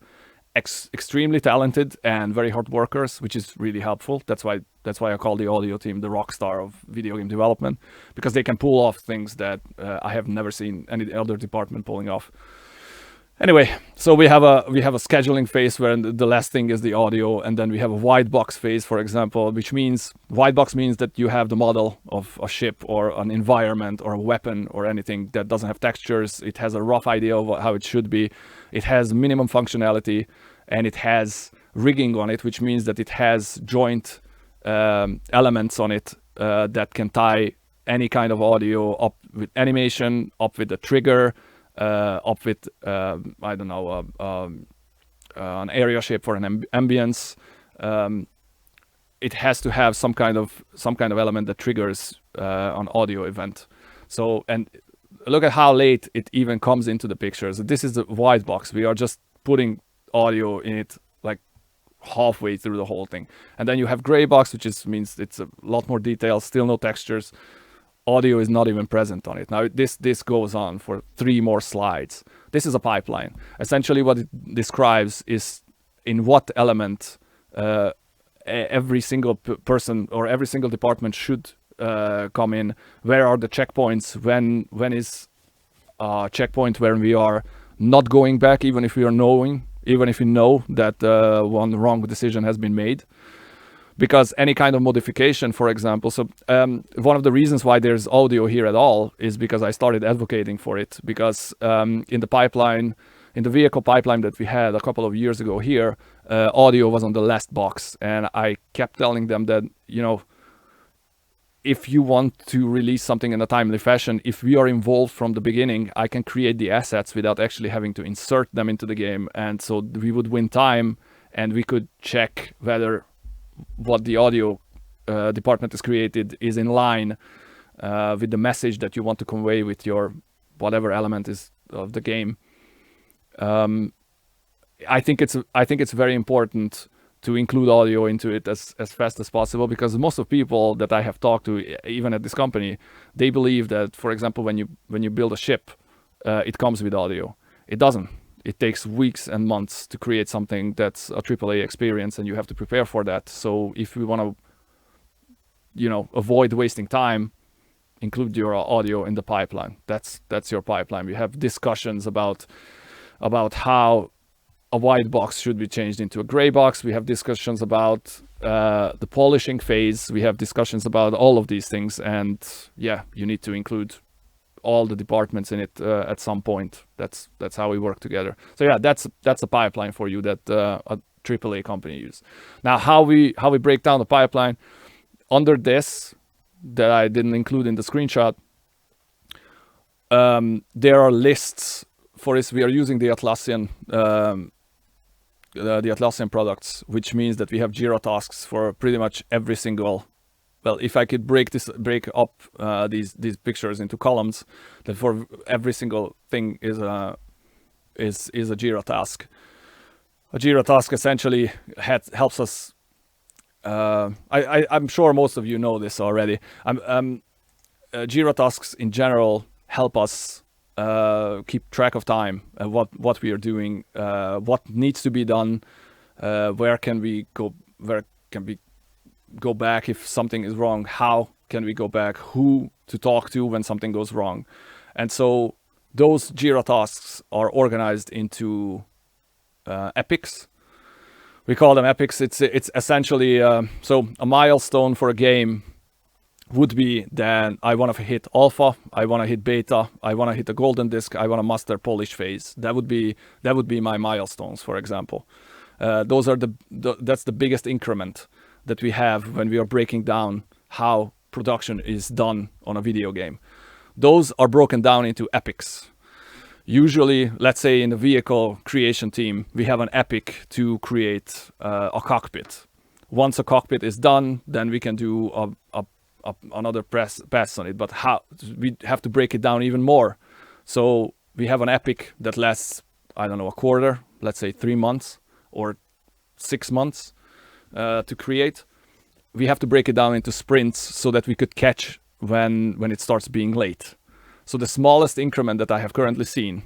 extremely talented and very hard workers, which is really helpful. That's why I call the audio team the rock star of video game development, because they can pull off things that I have never seen any other department pulling off. Anyway, so we have a scheduling phase where the last thing is the audio, and then we have a white box phase, for example, which means white box means that you have the model of a ship or an environment or a weapon or anything that doesn't have textures. It has a rough idea of how it should be. It has minimum functionality, and it has rigging on it, which means that it has joint elements on it that can tie any kind of audio up with animation, up with a trigger, up with I don't know, an area shape for an ambience. It has to have some kind of element that triggers an audio event. So, and look at how late it even comes into the picture. So this is the white box. We are just putting audio in it like halfway through the whole thing. And then you have gray box, which means it's a lot more detail, still no textures. Audio is not even present on it. Now this goes on for 3 more slides. This is a pipeline. Essentially what it describes is in what element every single person or every single department should come in. Where are the checkpoints? When is a checkpoint where we are not going back, even if we know that one wrong decision has been made. Because any kind of modification, for example, so one of the reasons why there's audio here at all is because I started advocating for it. Because in the vehicle pipeline that we had a couple of years ago here, audio was on the last box, and I kept telling them that, you know, if you want to release something in a timely fashion, if we are involved from the beginning, I can create the assets without actually having to insert them into the game, and so we would win time, and we could check whether what the audio department has created is in line with the message that you want to convey with your whatever element is of the game. I think it's very important to include audio into it as fast as possible, because most of people that I have talked to, even at this company, they believe that, for example, when you build a ship, it comes with audio. It doesn't. It takes weeks and months to create something that's a AAA experience, and you have to prepare for that. So if we want to, you know, avoid wasting time, include your audio in the pipeline. That's your pipeline. We have discussions about how a white box should be changed into a gray box. We have discussions about the polishing phase. We have discussions about all of these things, and yeah, you need to include all the departments in it at some point. That's how we work together. So yeah, that's a pipeline for you that AAA company use. Now, how we break down the pipeline under this that I didn't include in the screenshot. There are lists. For this, we are using the Atlassian products, which means that we have Jira tasks for pretty much every single. Well, if I could break up these pictures into columns, that for every single thing is a Jira task. A Jira task essentially helps us. I'm sure most of you know this already. Jira tasks in general help us keep track of time, what we are doing, what needs to be done, where can we go back if something is wrong, how can we go back, who to talk to when something goes wrong. And so those Jira tasks are organized into epics. We call them epics. It's essentially so a milestone for a game would be then I want to hit alpha, I want to hit beta, I want to hit the golden disc, I want to master polish phase. That would be my milestones, for example. Those are that's the biggest increment that we have when we are breaking down how production is done on a video game. Those are broken down into epics. Usually, let's say in the vehicle creation team, we have an epic to create a cockpit. Once a cockpit is done, then we can do another pass on it. But how we have to break it down even more. So we have an epic that lasts, I don't know, a quarter, let's say 3 months or 6 months to create. We have to break it down into sprints so that we could catch when it starts being late. So the smallest increment that I have currently seen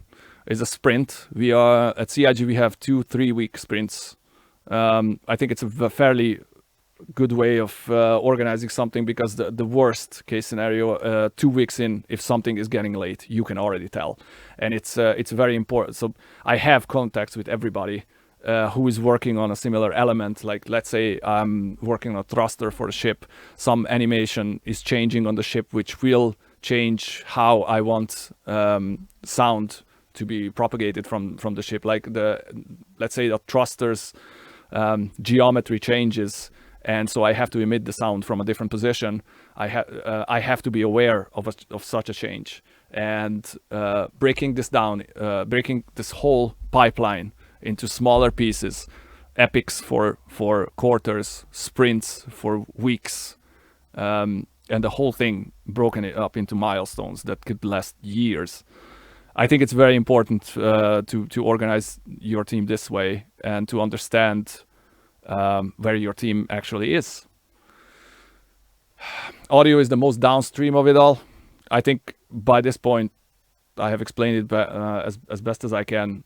is a sprint. We are at CIG, we have 2-3 week sprints. I think it's a fairly good way of organizing something, because the worst case scenario, 2 weeks in, if something is getting late, you can already tell. And it's very important. So I have contacts with everybody who is working on a similar element. Like, let's say I'm working on a thruster for a ship. Some animation is changing on the ship, which will change how I want sound to be propagated from the ship. Like let's say the thrusters geometry changes, and so I have to emit the sound from a different position. I have to be aware of such a change, and breaking this down, breaking this whole pipeline into smaller pieces, epics for quarters, sprints for weeks, and the whole thing broken it up into milestones that could last years. I think it's very important to organize your team this way and to understand where your team actually is. Audio is the most downstream of it all. I think by this point, I have explained it as best as I can.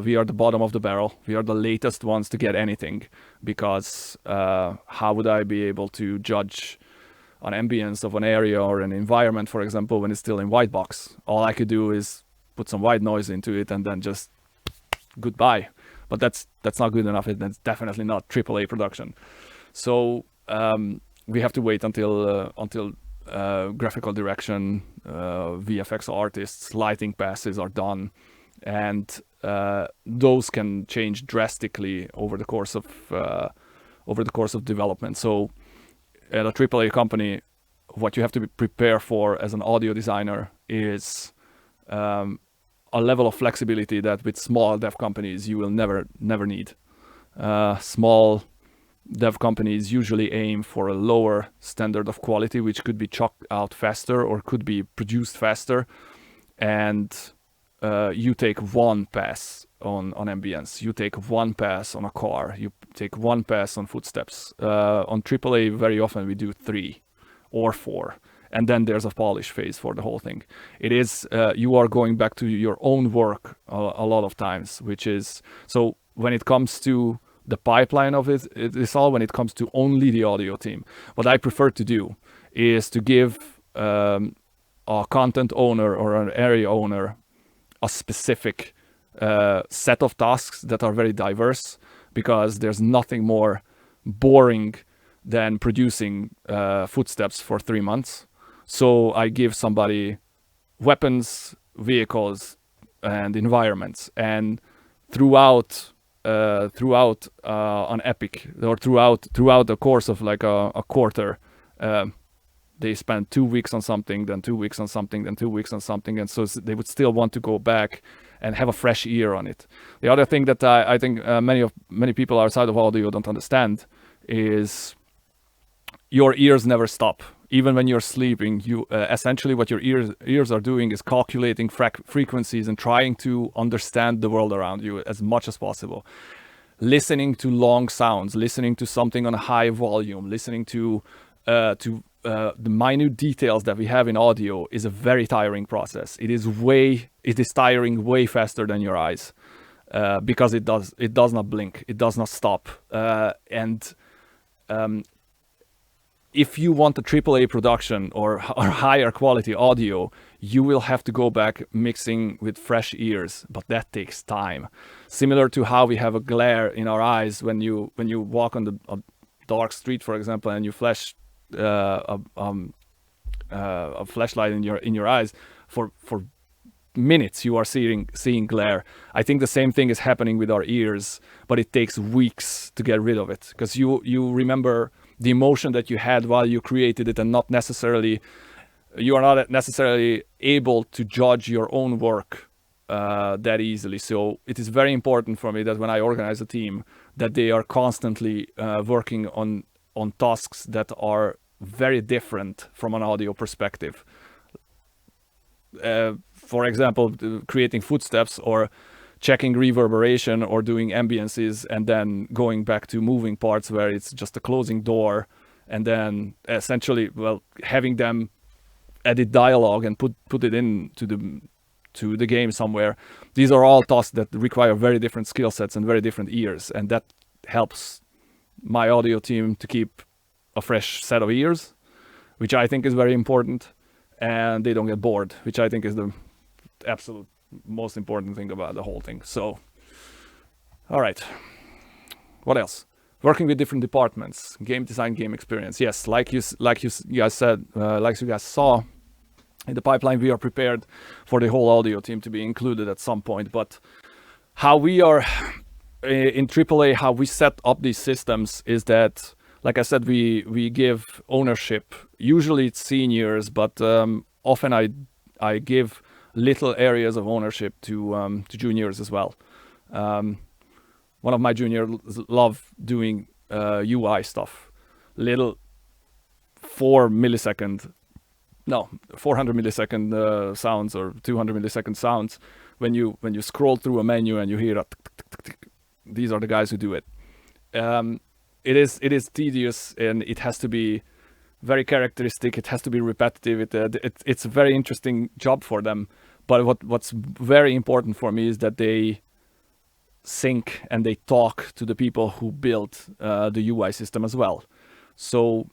We are the bottom of the barrel. We are the latest ones to get anything, because how would I be able to judge an ambience of an area or an environment, for example, when it's still in white box? All I could do is put some white noise into it and then just goodbye. But that's not good enough. That's definitely not AAA production. So we have to wait until graphical direction, VFX artists, lighting passes are done, and those can change drastically over the course of development. So at a AAA company, what you have to prepare for as an audio designer is a level of flexibility that with small dev companies you will never need. Small dev companies usually aim for a lower standard of quality, which could be chalked out faster or could be produced faster. And you take one pass on ambience, you take one pass on a car, you take one pass on footsteps. On AAA, very often we do 3 or 4. And then there's a polish phase for the whole thing. It is, you are going back to your own work a lot of times, which is, so when it comes to the pipeline of it is all when it comes to only the audio team. What I prefer to do is to give a content owner or an area owner a specific set of tasks that are very diverse, because there's nothing more boring than producing footsteps for 3 months. So I give somebody weapons, vehicles, and environments, and throughout throughout an epic, or throughout the course of like a quarter. They spend 2 weeks on something, then 2 weeks on something, then 2 weeks on something, and so they would still want to go back and have a fresh ear on it. The other thing that I think many people outside of audio don't understand is your ears never stop. Even when you're sleeping, you essentially what your ears are doing is calculating frequencies and trying to understand the world around you as much as possible. Listening to long sounds, listening to something on a high volume, listening to the minute details that we have in audio is a very tiring process. It is tiring way faster than your eyes, because it does not blink, it does not stop, and if you want a AAA production or higher quality audio, you will have to go back mixing with fresh ears, but that takes time. Similar to how we have a glare in our eyes when you walk on a dark street, for example, and you flash a flashlight in your eyes for minutes, you are seeing glare. I think the same thing is happening with our ears, but it takes weeks to get rid of it, because you remember the emotion that you had while you created it, and you are not necessarily able to judge your own work that easily. So it is very important for me that when I organize a team, that they are constantly working on tasks that are very different from an audio perspective. For example, creating footsteps, or checking reverberation, or doing ambiances, and then going back to moving parts where it's just a closing door, and then essentially, having them edit dialogue and put it into the game somewhere. These are all tasks that require very different skill sets and very different ears, and that helps my audio team to keep a fresh set of ears, which I think is very important, and they don't get bored, which I think is the absolute most important thing about the whole thing. So, all right, what else? Working with different departments, game design, game experience. Yes, like you guys said, like you guys saw in the pipeline, we are prepared for the whole audio team to be included at some point. But how we are in AAA, how we set up these systems is that, like I said, we give ownership. Usually it's seniors, but often I give little areas of ownership to juniors as well. One of my juniors love doing UI stuff. Little 400 millisecond sounds, or 200 millisecond sounds. When you scroll through a menu and you hear a tick, tick, tick, tick, these are the guys who do it. It is tedious, and it has to be very characteristic. It has to be repetitive. It's a very interesting job for them. But what's very important for me is that they sync and they talk to the people who built the UI system as well. So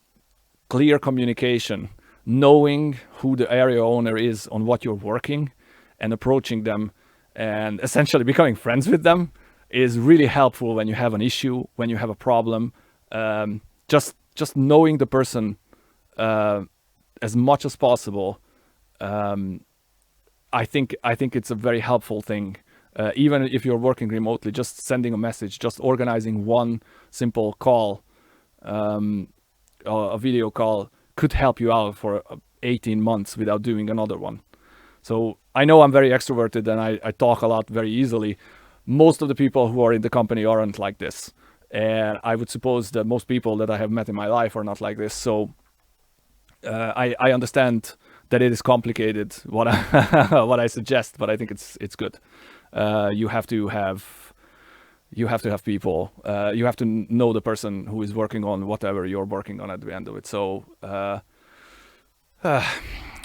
clear communication, knowing who the area owner is on what you're working, and approaching them and essentially becoming friends with them is really helpful when you have an issue, when you have a problem. Just knowing the person as much as possible. I think it's a very helpful thing. Even if you're working remotely, just sending a message, just organizing one simple call, a video call, could help you out for 18 months without doing another one. So I know I'm very extroverted and I talk a lot very easily. Most of the people who are in the company aren't like this. And I would suppose that most people that I have met in my life are not like this. So I understand that it is complicated, what I suggest, but I think it's good. You have to have people. You have to know the person who is working on whatever you're working on at the end of it. So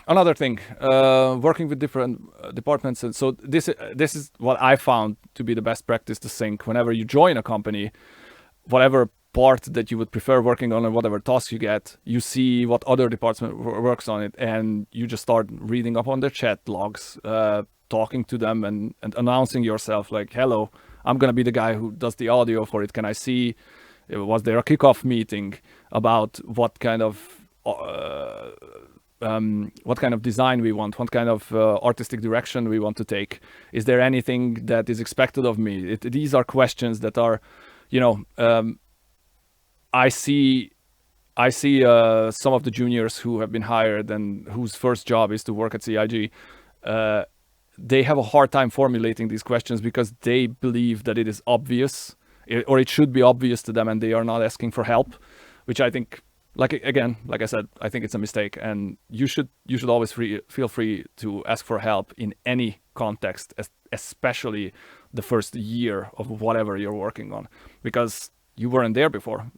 another thing, working with different departments, and so this is what I found to be the best practice to sync. Whenever you join a company, whatever part that you would prefer working on and whatever task you get, you see what other department works on it, and you just start reading up on their chat logs, talking to them and announcing yourself, like, hello, I'm gonna be the guy who does the audio for it. Can I see, was there a kickoff meeting about what kind of what kind of design we want, what kind of artistic direction we want to take. Is there anything that is expected of me? These are questions that are, I see some of the juniors who have been hired and whose first job is to work at CIG. They have a hard time formulating these questions because they believe that it is obvious, or it should be obvious to them, and they are not asking for help, which I think, like I said, I think it's a mistake. And you should always feel free to ask for help in any context, especially the first year of whatever you're working on, because you weren't there before.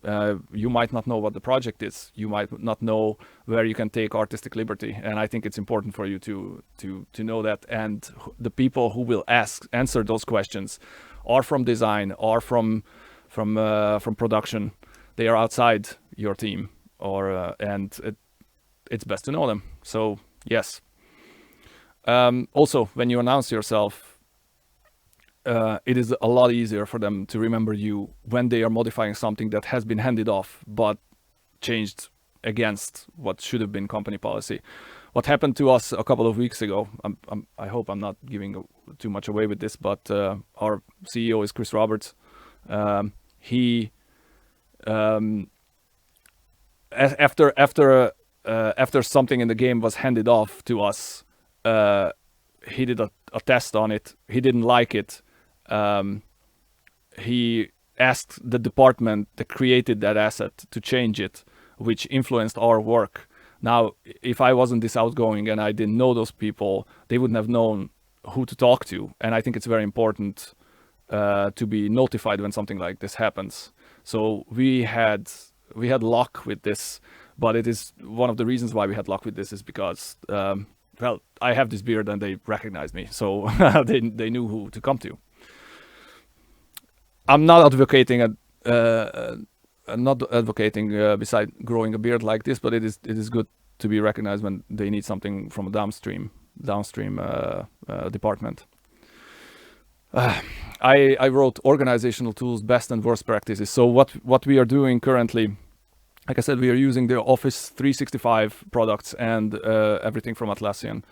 You might not know what the project is. You might not know where you can take artistic liberty. And I think it's important for you to know that. And the people who will answer those questions are from design, or from production. They are outside your team, and it's best to know them. So yes. Also, when you announce yourself, it is a lot easier for them to remember you when they are modifying something that has been handed off but changed against what should have been company policy. What happened to us a couple of weeks ago, I hope I'm not giving too much away with this, but our CEO is Chris Roberts. He after something in the game was handed off to us, he did a test on it. He didn't like it. He asked the department that created that asset to change it, which influenced our work. Now, if I wasn't this outgoing and I didn't know those people, they wouldn't have known who to talk to. And I think it's very important to be notified when something like this happens. So we had luck with this, but it is one of the reasons why we had luck with this is because, well, I have this beard and they recognized me, so they knew who to come to. I'm not advocating beside growing a beard like this, but it is good to be recognized when they need something from a downstream department. I wrote organizational tools, best and worst practices. So what we are doing currently, like I said, we are using the Office 365 products and everything from Atlassian.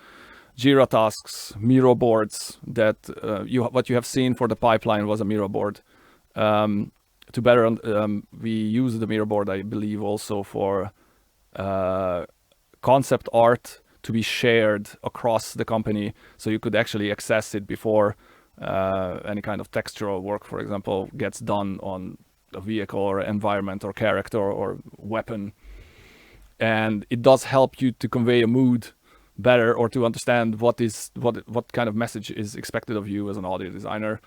Jira tasks, Miro boards. That what you have seen for the pipeline was a Miro board. To better, we use the Miro board, I believe, also for concept art to be shared across the company, so you could actually access it before any kind of textural work, for example, gets done on a vehicle or environment or character or weapon. And it does help you to convey a mood better, or to understand what kind of message is expected of you as an audio designer.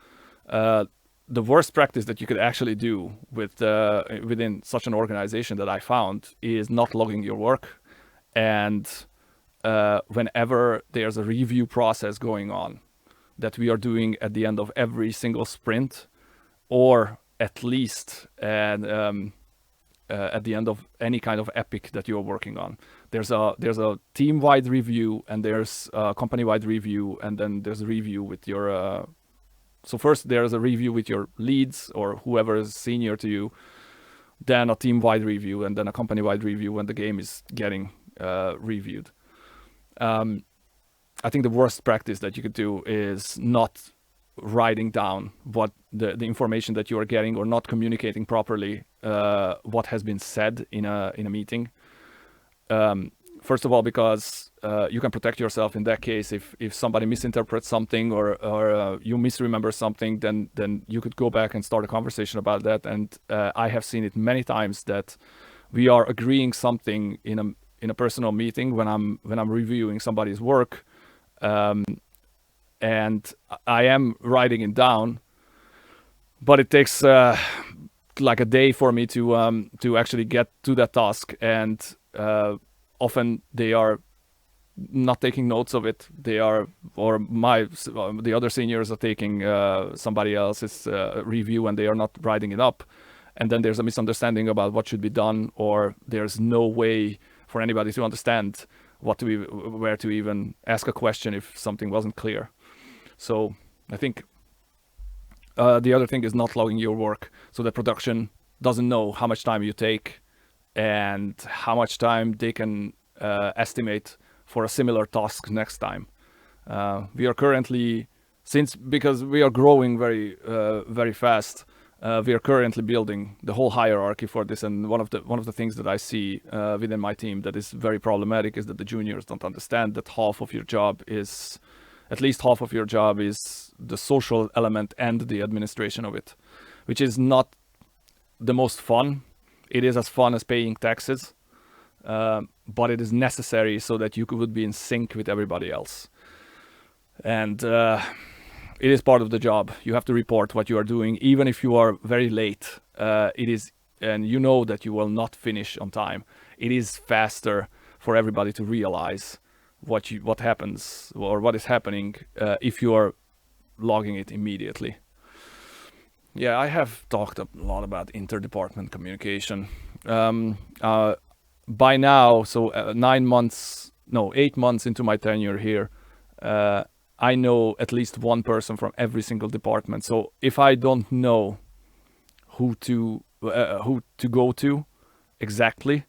The worst practice that you could actually do within such an organization that I found is not logging your work. And whenever there's a review process going on that we are doing at the end of every single sprint, or at least at the end of any kind of epic that you're working on, there's a team-wide review, and there's a company-wide review, and then there's a review with your so first there's a review with your leads or whoever is senior to you, then a team-wide review, and then a company-wide review when the game is getting reviewed. I think the worst practice that you could do is not writing down what the information that you are getting, or not communicating properly what has been said in a meeting. First of all, because you can protect yourself in that case. If somebody misinterprets something, or you misremember something, then you could go back and start a conversation about that. And I have seen it many times that we are agreeing something in a personal meeting when I'm reviewing somebody's work, and I am writing it down, but it takes like a day for me to actually get to that task, and often they are not taking notes of it. They are, or the other seniors are taking somebody else's review, and they are not writing it up. And then there's a misunderstanding about what should be done, or there's no way for anybody to understand where to even ask a question if something wasn't clear. So I think the other thing is not logging your work, so that production doesn't know how much time you take and how much time they can estimate for a similar task next time. We are currently, because we are growing very fast, we are currently building the whole hierarchy for this. And one of the things that I see within my team that is very problematic is that the juniors don't understand that at least half of your job is the social element and the administration of it, which is not the most fun. It is as fun as paying taxes, but it is necessary so that you would be in sync with everybody else. And it is part of the job. You have to report what you are doing, even if you are very late. And you know that you will not finish on time. It is faster for everybody to realize what happens or what is happening if you are logging it immediately. Yeah, I have talked a lot about interdepartment communication. By now, so 8 months into my tenure here, I know at least one person from every single department. So if I don't know who to go to exactly,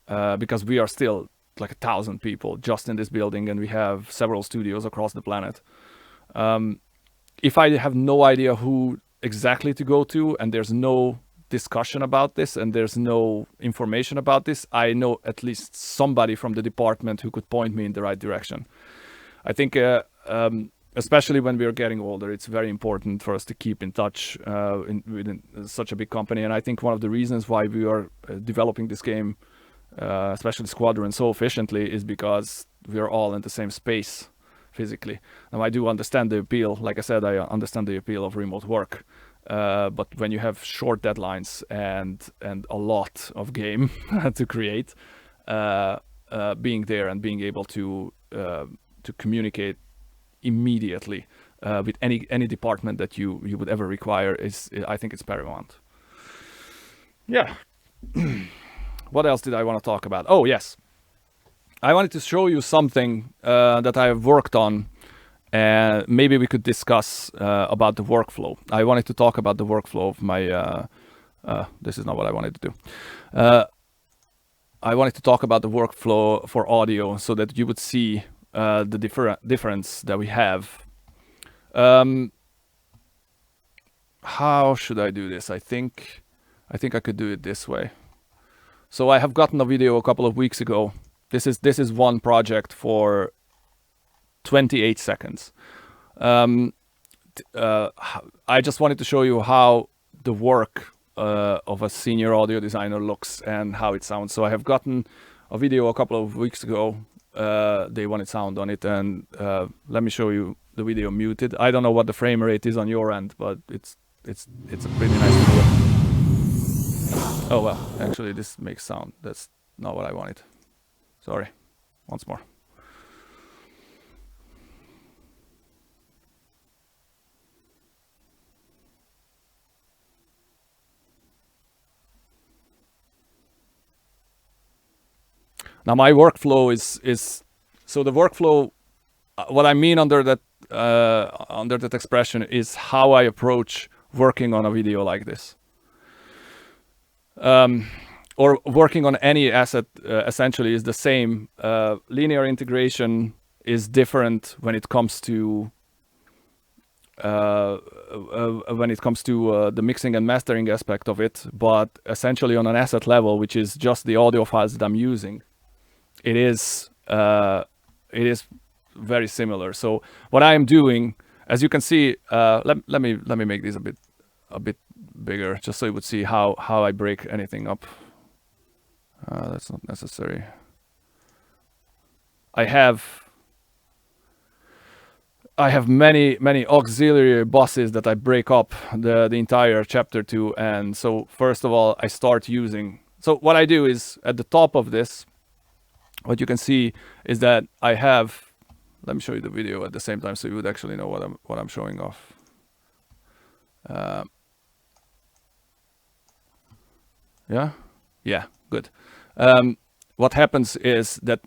because we are still like 1,000 people just in this building, and we have several studios across the planet. If I have no idea who exactly to go to, and there's no discussion about this, and there's no information about this, I know at least somebody from the department who could point me in the right direction. I think, especially when we are getting older, it's very important for us to keep in touch within such a big company. And I think one of the reasons why we are developing this game, especially Squadron, so efficiently is because we are all in the same space physically. Now, I do understand the appeal. Like I said, I understand the appeal of remote work. But when you have short deadlines and a lot of game to create, being there and being able to communicate immediately with any department that you would ever require I think it's paramount. Yeah. What else did I want to talk about? Oh, yes. I wanted to show you something that I have worked on, and maybe we could discuss about the workflow. I wanted to talk about the workflow of my... this is not what I wanted to do. I wanted to talk about the workflow for audio so that you would see the difference that we have. How should I do this? I think I could do it this way. So I have gotten a video a couple of weeks ago. This is one project for 28 seconds. I just wanted to show you how the work of a senior audio designer looks and how it sounds. So I have gotten a video a couple of weeks ago. They wanted sound on it, and let me show you the video muted. I don't know what the frame rate is on your end, but it's a pretty nice video. Oh well, actually this makes sound. That's not what I wanted. Sorry, once more. Now my workflow is so the workflow. What I mean under that expression is how I approach working on a video like this, or working on any asset. Essentially, is the same. Linear integration is different when it comes to the mixing and mastering aspect of it, but essentially on an asset level, which is just the audio files that I'm using, it is very similar. So what I am doing, as you can see, let me make this a bit bigger, just so you would see how I break anything up. That's not necessary. I have many auxiliary buses that I break up the entire chapter to. And so first of all, I start using. So what I do is at the top of this, what you can see is that I have. Let me show you the video at the same time, so you would actually know what I'm showing off. Yeah, good. What happens is that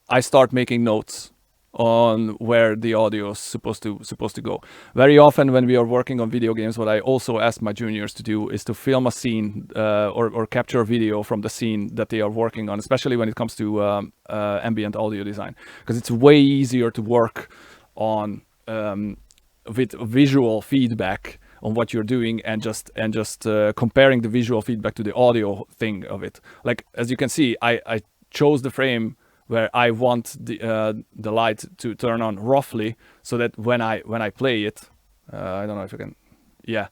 I start making notes on where the audio is supposed to go. Very often when we are working on video games, what I also ask my juniors to do is to film a scene or capture a video from the scene that they are working on, especially when it comes to ambient audio design, because it's way easier to work on with visual feedback on what you're doing and just comparing the visual feedback to the audio thing of it. Like, as you can see, I chose the frame where I want the light to turn on roughly, so that when I play it, I don't know if you can, yeah,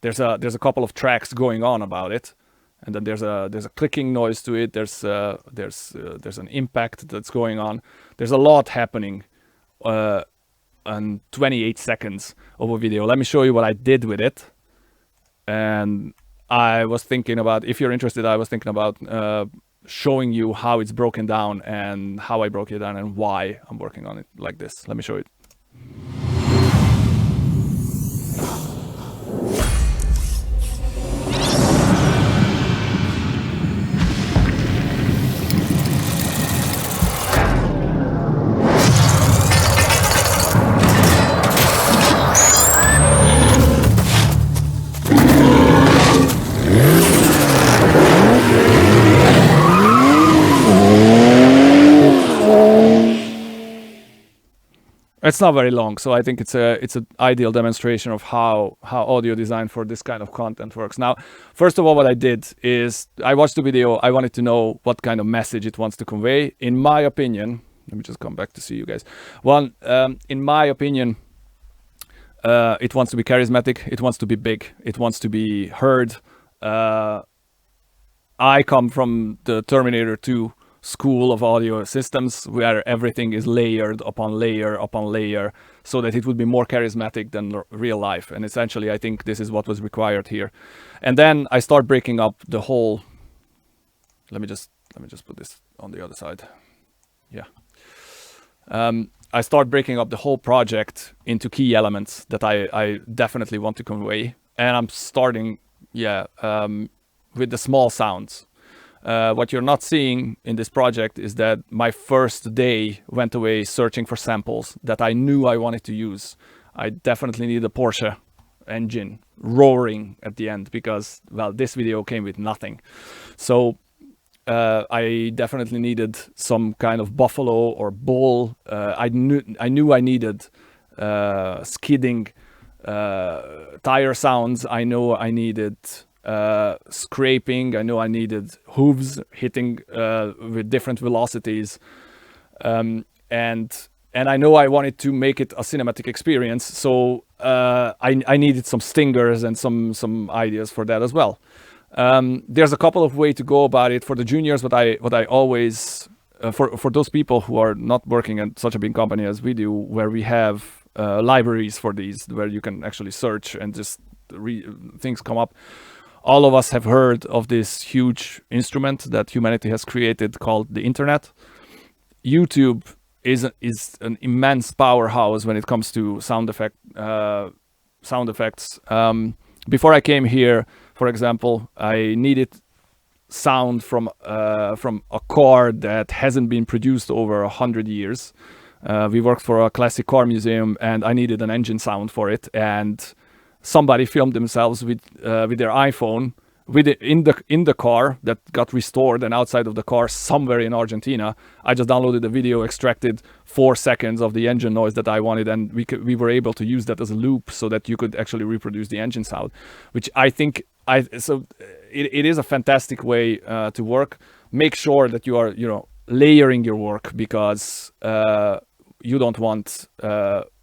there's a couple of tracks going on about it, and then there's a clicking noise to it. There's an impact that's going on. There's a lot happening on 28 seconds of a video. Let me show you what I did with it. And I was thinking about, if you're interested, I was thinking about showing you how it's broken down and how I broke it down and why I'm working on it like this. Let me show it. It's not very long, so I think it's an ideal demonstration of how audio design for this kind of content works. Now, first of all, what I did is I watched the video. I wanted to know what kind of message it wants to convey. In my opinion, let me just come back to see you guys. One, in my opinion, it wants to be charismatic. It wants to be big. It wants to be heard. I come from the Terminator 2 school of audio systems, where everything is layered upon layer upon layer, so that it would be more charismatic than real life. And essentially, I think this is what was required here. And then I start breaking up the whole. Let me just put this on the other side. Yeah. I start breaking up the whole project into key elements that I definitely want to convey, and I'm starting, with the small sounds. What you're not seeing in this project is that my first day went away searching for samples that I knew I wanted to use. I definitely need a Porsche engine roaring at the end, because, well, this video came with nothing. So I definitely needed some kind of buffalo or bull. I knew I needed skidding tire sounds. I know I needed scraping. I know I needed hooves hitting with different velocities, and I know I wanted to make it a cinematic experience, so I needed some stingers and some ideas for that as well. There's a couple of ways to go about it. For the juniors, what I always for those people who are not working at such a big company as we do, where we have libraries for these, where you can actually search and just things come up. All of us have heard of this huge instrument that humanity has created called the internet. YouTube is an immense powerhouse when it comes to sound effects. Before I came here, for example, I needed sound from a car that hasn't been produced over 100 years. We worked for a classic car museum, and I needed an engine sound for it, and somebody filmed themselves with their iPhone in the car that got restored, and outside of the car somewhere in Argentina. I just downloaded the video, extracted 4 seconds of the engine noise that I wanted, and we were able to use that as a loop so that you could actually reproduce the engine sound, which I think it is a fantastic way to work. Make sure that you are layering your work, because you don't want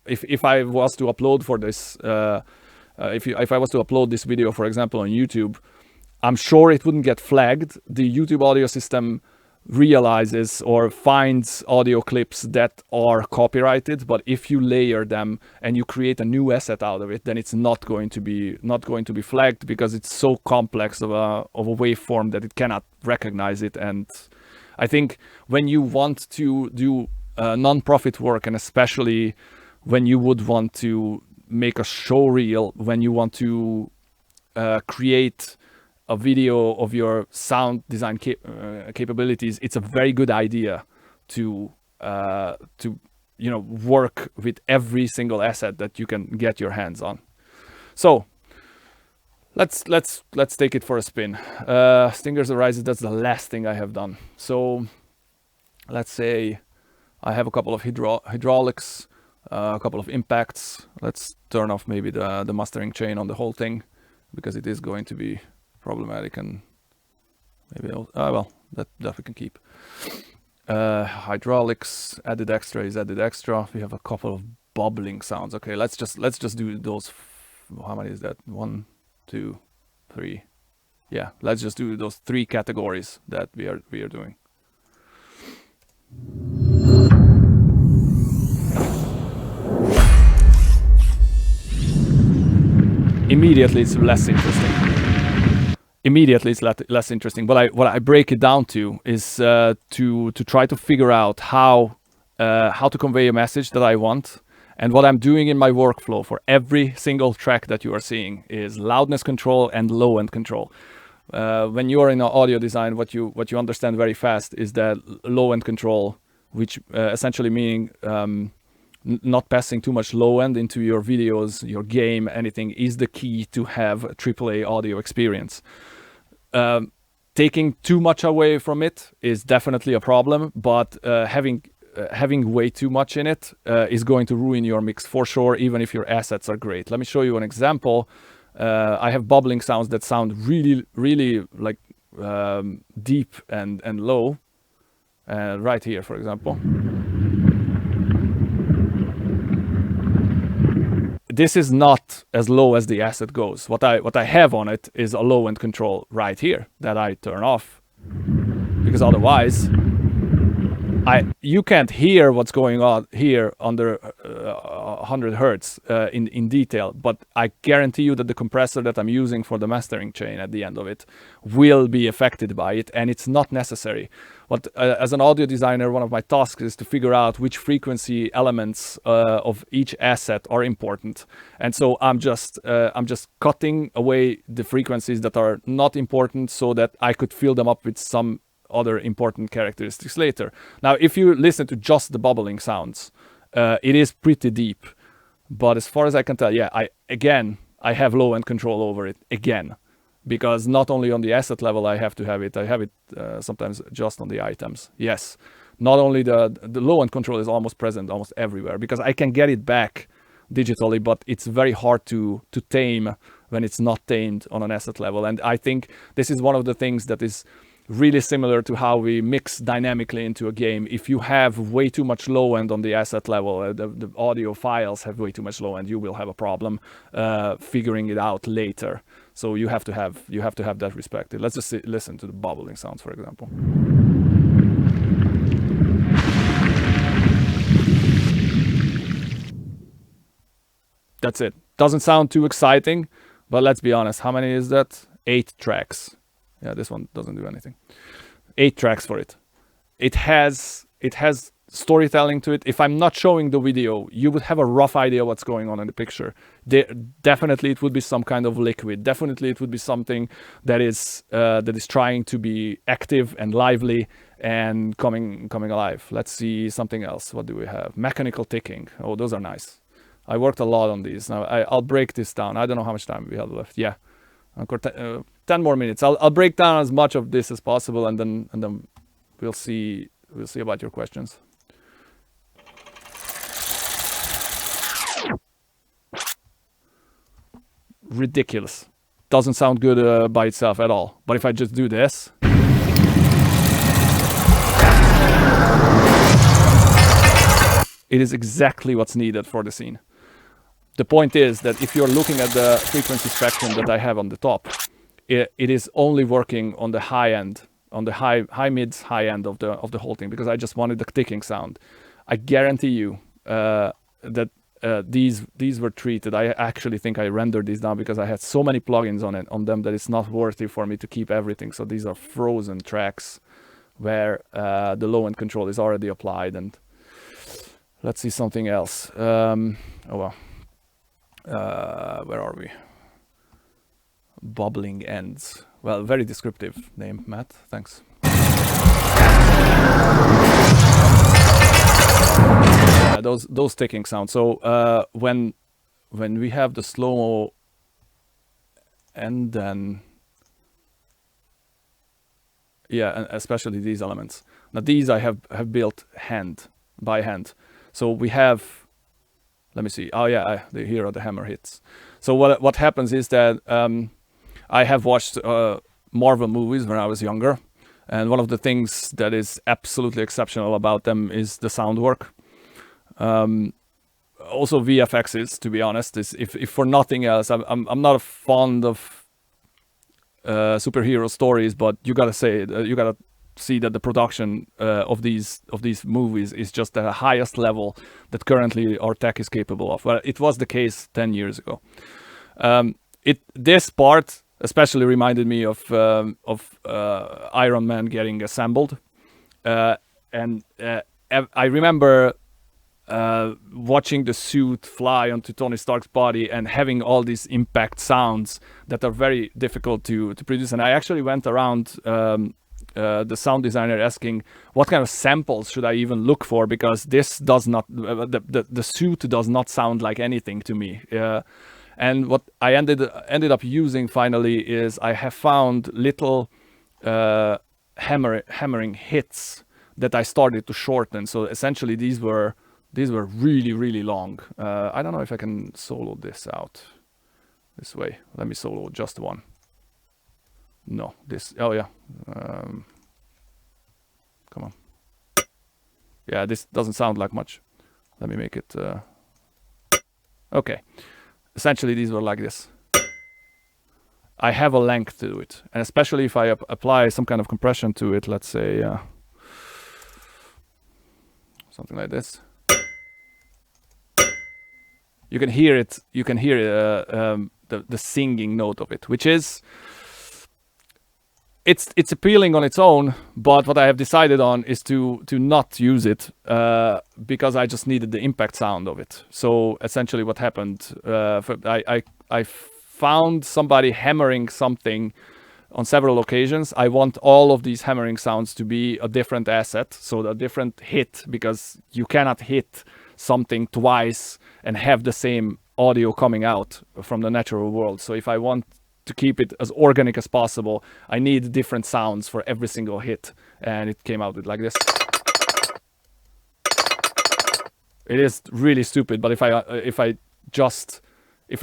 if I was to upload for this. If I was to upload this video, for example, on YouTube, I'm sure it wouldn't get flagged. The YouTube audio system realizes or finds audio clips that are copyrighted, but if you layer them and you create a new asset out of it, then it's not going to be flagged, because it's so complex of a waveform that it cannot recognize it. And I think when you want to do non-profit work, and especially when you would want to make a show reel, when you want to create a video of your sound design capabilities, it's a very good idea to work with every single asset that you can get your hands on. So let's take it for a spin. Stingers arises, that's the last thing I have done. So let's say I have a couple of hydraulics, a couple of impacts. Let's turn off maybe the mastering chain on the whole thing, because it is going to be problematic, and maybe that we can keep. Hydraulics, added extra is added extra. We have a couple of bubbling sounds. Okay, let's just do those. How many is that? 1, 2, 3. Yeah, let's just do those 3 categories that we are doing. Immediately it's less interesting. Less interesting. But what I break it down to is to try to figure out how to convey a message that I want. And what I'm doing in my workflow for every single track that you are seeing is loudness control and low end control. When you are in audio design, what you understand very fast is that low end control, which essentially meaning not passing too much low end into your videos, your game, anything, is the key to have a AAA audio experience. Taking too much away from it is definitely a problem, but having way too much in it is going to ruin your mix for sure, even if your assets are great. Let me show you an example. I have bubbling sounds that sound really, really like deep and low. Right here, for example. This is not as low as the asset goes. What I have on it is a low end control right here that I turn off, because otherwise you can't hear what's going on here under 100 hertz in detail, but I guarantee you that the compressor that I'm using for the mastering chain at the end of it will be affected by it, and it's not necessary. But as an audio designer, one of my tasks is to figure out which frequency elements of each asset are important, and so I'm just cutting away the frequencies that are not important so that I could fill them up with some other important characteristics later. Now, if you listen to just the bubbling sounds, it is pretty deep, but as far as I can tell, yeah, I have low end control over it again, because not only on the asset level I have it sometimes just on the items. Yes, not only the low end control is almost present almost everywhere, because I can get it back digitally, but it's very hard to tame when it's not tamed on an asset level. And I think this is one of the things that is really similar to how we mix dynamically into a game. If you have way too much low end on the asset level, the audio files have way too much low end, you will have a problem figuring it out later. So you have to have that respected. Let's just listen to the bubbling sounds, for example. That's it. Doesn't sound too exciting, but let's be honest. How many is that? 8 tracks. Yeah, this one doesn't do anything. 8 tracks for it. It has storytelling to it. If I'm not showing the video, you would have a rough idea what's going on in the picture. Definitely it would be some kind of liquid. Definitely it would be something that is trying to be active and lively and coming alive. Let's see something else. What do we have? Mechanical ticking. Oh, those are nice. I worked a lot on these. Now I'll break this down. I don't know how much time we have left. Yeah. 10 more minutes. I'll break down as much of this as possible, and then we'll see about your questions. Ridiculous. Doesn't sound good by itself at all. But if I just do this, it is exactly what's needed for the scene. The point is that if you're looking at the frequency spectrum that I have on the top, it is only working on the high end, on the high mids, high end of the whole thing, because I just wanted the ticking sound. I guarantee you that these were treated. I actually think I rendered these down because I had so many plugins on them that it's not worthy for me to keep everything. So these are frozen tracks where the low end control is already applied. And let's see something else. Where are we? Bubbling ends. Well, very descriptive name, Matt. Thanks. those ticking sounds. So when we have the slow-mo, and then and especially these elements. Now these I have built by hand. So we have, let me see. Oh yeah, here are the hammer hits. So what happens is that I have watched Marvel movies when I was younger, and one of the things that is absolutely exceptional about them is the sound work. Also VFXs, to be honest, is if for nothing else, I'm not fond of superhero stories, but you gotta see that the production of these movies is just at the highest level that currently our tech is capable of. Well, it was the case 10 years ago. This part especially reminded me of Iron Man getting assembled, and I remember watching the suit fly onto Tony Stark's body and having all these impact sounds that are very difficult to produce. And I actually went around the sound designer asking what kind of samples should I even look for, because this does not, the suit does not sound like anything to me. And what I ended up using finally is I have found little hammering hits that I started to shorten. So essentially these were really, really long. I don't know if I can solo this out this way. Let me solo just one. No, this, oh yeah. Come on. Yeah, this doesn't sound like much. Let me make it, okay. Essentially these were like this. I have a length to it, and especially if I apply some kind of compression to it, let's say something like this. You can hear it. You can hear the singing note of it, which is it's appealing on its own. But what I have decided on is to not use it because I just needed the impact sound of it. So essentially, what happened? I found somebody hammering something on several occasions. I want all of these hammering sounds to be a different asset, so a different hit, because you cannot hit something twice and have the same audio coming out from the natural world. So if I want to keep it as organic as possible, I need different sounds for every single hit, and it came out with like this. It is really stupid, but if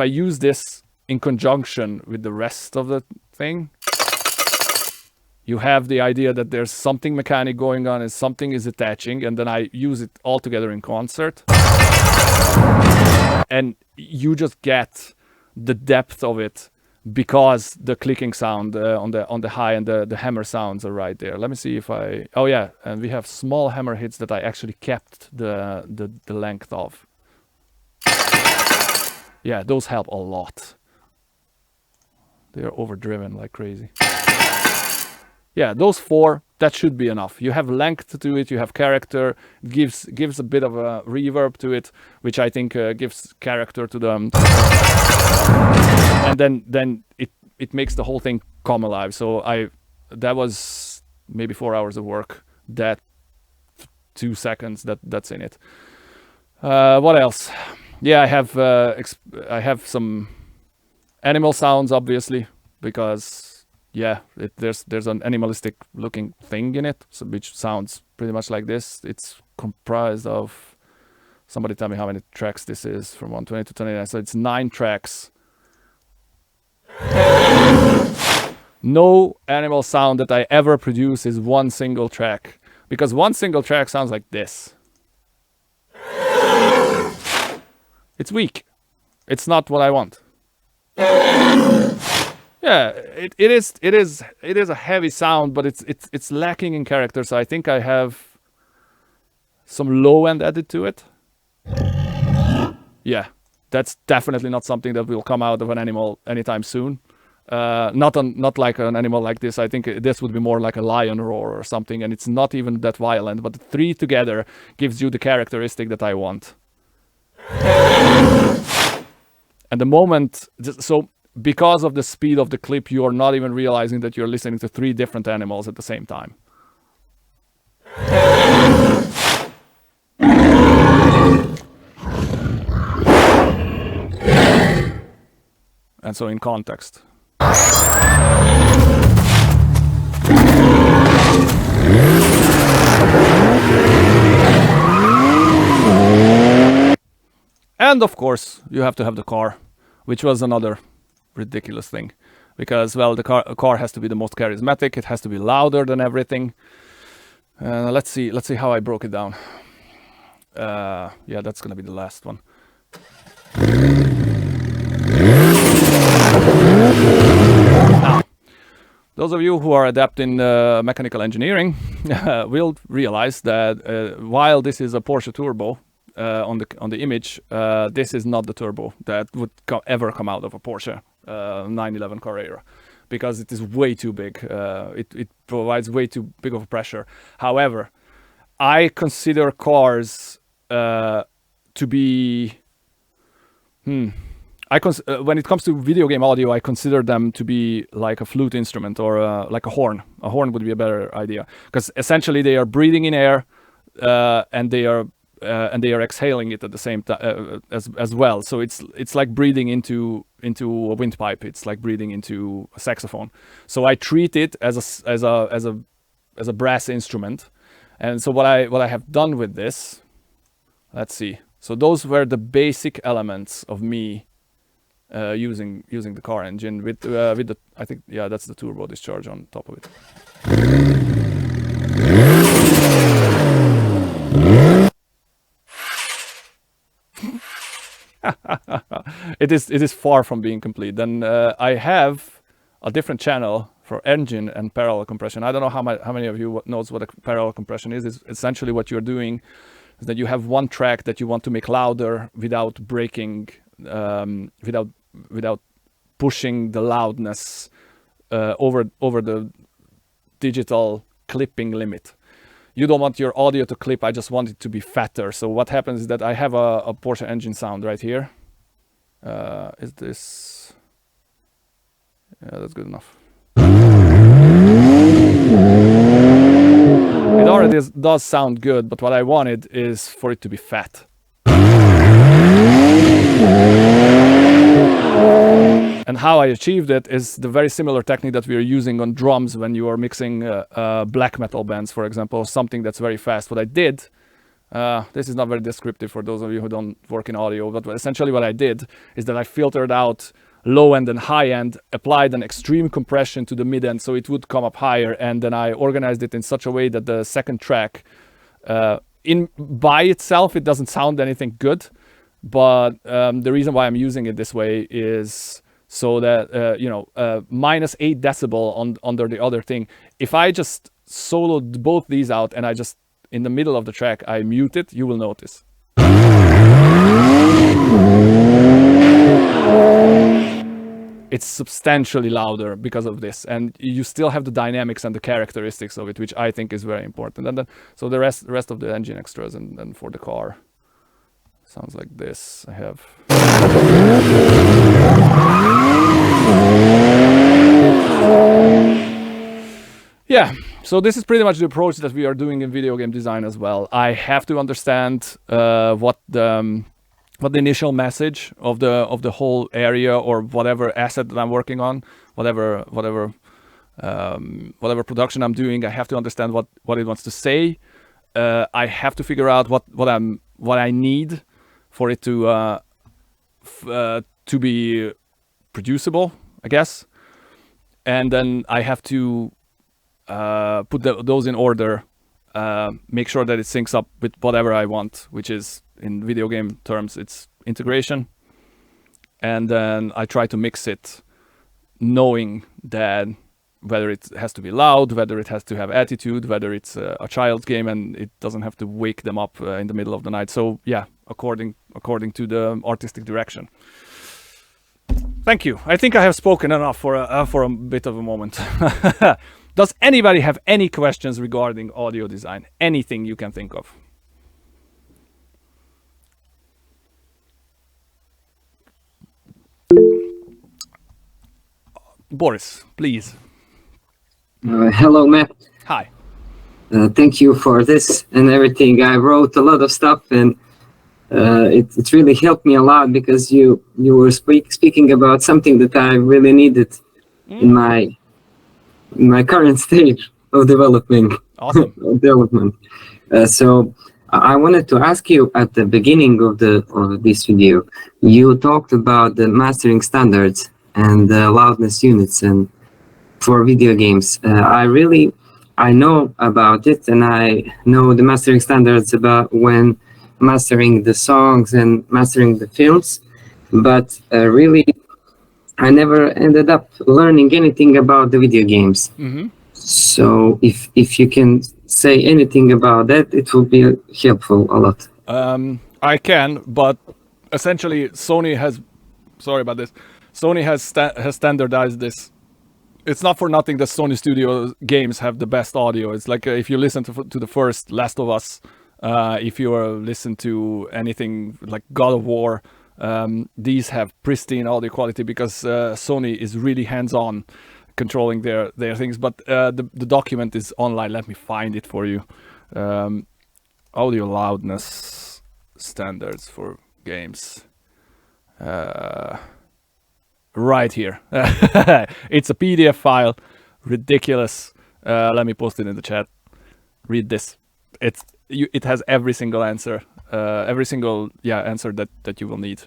I use this in conjunction with the rest of the thing, you have the idea that there's something mechanic going on and something is attaching, and then I use it all together in concert. And you just get the depth of it because the clicking sound on the high and the hammer sounds are right there. Let me see if I, oh yeah, and we have small hammer hits that I actually kept the length of. Yeah, those help a lot. They're overdriven like crazy. Yeah, those four, that should be enough. You have length to it, you have character, gives a bit of a reverb to it, which I think gives character to them. And then it makes the whole thing come alive. So that was maybe 4 hours of work. That 2 seconds that's in it. What else? Yeah, I have some animal sounds, obviously, because yeah, there's an animalistic looking thing in it, so which sounds pretty much like this. It's comprised of, somebody tell me how many tracks this is, from 120 to 29. So it's 9 tracks. No animal sound that I ever produce is one single track, because one single track sounds like this. It's weak. It's not what I want. Yeah, it is a heavy sound, but it's lacking in character. So I think I have some low end added to it. Yeah, that's definitely not something that will come out of an animal anytime soon. Not like an animal like this. I think this would be more like a lion roar or something, and it's not even that violent. But the 3 together gives you the characteristic that I want. And the moment, so because of the speed of the clip, you are not even realizing that you're listening to 3 different animals at the same time. and so in context. And of course, you have to have the car, which was another ridiculous thing, because well, the car has to be the most charismatic. It has to be louder than everything. Let's see how I broke it down. Yeah, that's gonna be the last one. Now, those of you who are adept in mechanical engineering will realize that while this is a Porsche turbo on the image, this is not the turbo that would ever come out of a Porsche 911 Carrera, because it is way too big. It provides way too big of a pressure. However, I consider cars to be when it comes to video game audio, I consider them to be like a flute instrument or like a horn. A horn would be a better idea, because essentially they are breathing in air and they are exhaling it at the same time as well. So it's like breathing into a windpipe. It's like breathing into a saxophone. So I treat it as a brass instrument. And so what I have done with this, let's see. So those were the basic elements of me using the car engine with the, I think, yeah, that's the turbo discharge on top of it. It is far from being complete. Then I have a different channel for engine and parallel compression. I don't know how many of you knows what a parallel compression is. It's essentially what you're doing is that you have one track that you want to make louder without breaking, without pushing the loudness over the digital clipping limit. You don't want your audio to clip, I just want it to be fatter. So what happens is that I have a Porsche engine sound right here. Is this... Yeah, that's good enough. It already does sound good, but what I wanted is for it to be fat. And how I achieved it is the very similar technique that we are using on drums when you are mixing black metal bands, for example, something that's very fast. What I did, this is not very descriptive for those of you who don't work in audio, but essentially what I did is that I filtered out low end and high end, applied an extreme compression to the mid end so it would come up higher, and then I organized it in such a way that the second track, by itself, it doesn't sound anything good, but the reason why I'm using it this way is so that, -8 decibel under the other thing. If I just soloed both these out and I just, in the middle of the track, I mute it, you will notice. It's substantially louder because of this, and you still have the dynamics and the characteristics of it, which I think is very important. And then, so the rest of the engine extras and for the car sounds like this. I have. Yeah, so this is pretty much the approach that we are doing in video game design as well. I have to understand what the initial message of the whole area or whatever asset that I'm working on, whatever production I'm doing. I have to understand what it wants to say. I have to figure out what I need for it to be producible, I guess. And then I have to put those in order, make sure that it syncs up with whatever I want, which is, in video game terms, it's integration. And then I try to mix it, knowing that whether it has to be loud, whether it has to have attitude, whether it's a child's game and it doesn't have to wake them up in the middle of the night. So yeah, according to the artistic direction. Thank you. I think I have spoken enough for a bit of a moment. Does anybody have any questions regarding audio design? Anything you can think of? Boris, please. Hello, Matt. Hi. Thank you for this and everything. I wrote a lot of stuff, and it really helped me a lot because you were speaking about something that I really needed in my current stage of development. Awesome. development. So I wanted to ask you at the beginning of this video, you talked about the mastering standards and the loudness units and for video games. I know about it, and I know the mastering standards about when mastering the songs and mastering the films, but really I never ended up learning anything about the video games. So if you can say anything about that, it will be helpful a lot. I can, but essentially Sony has standardized this. It's not for nothing that Sony Studio games have the best audio. It's like if you listen to the first Last of Us, if you listen to anything like God of War, these have pristine audio quality because Sony is really hands-on controlling their things. But the document is online. Let me find it for you. Audio loudness standards for games. Right here. It's a PDF file. Ridiculous. Let me post it in the chat. Read this. It has every single answer. Answer that you will need.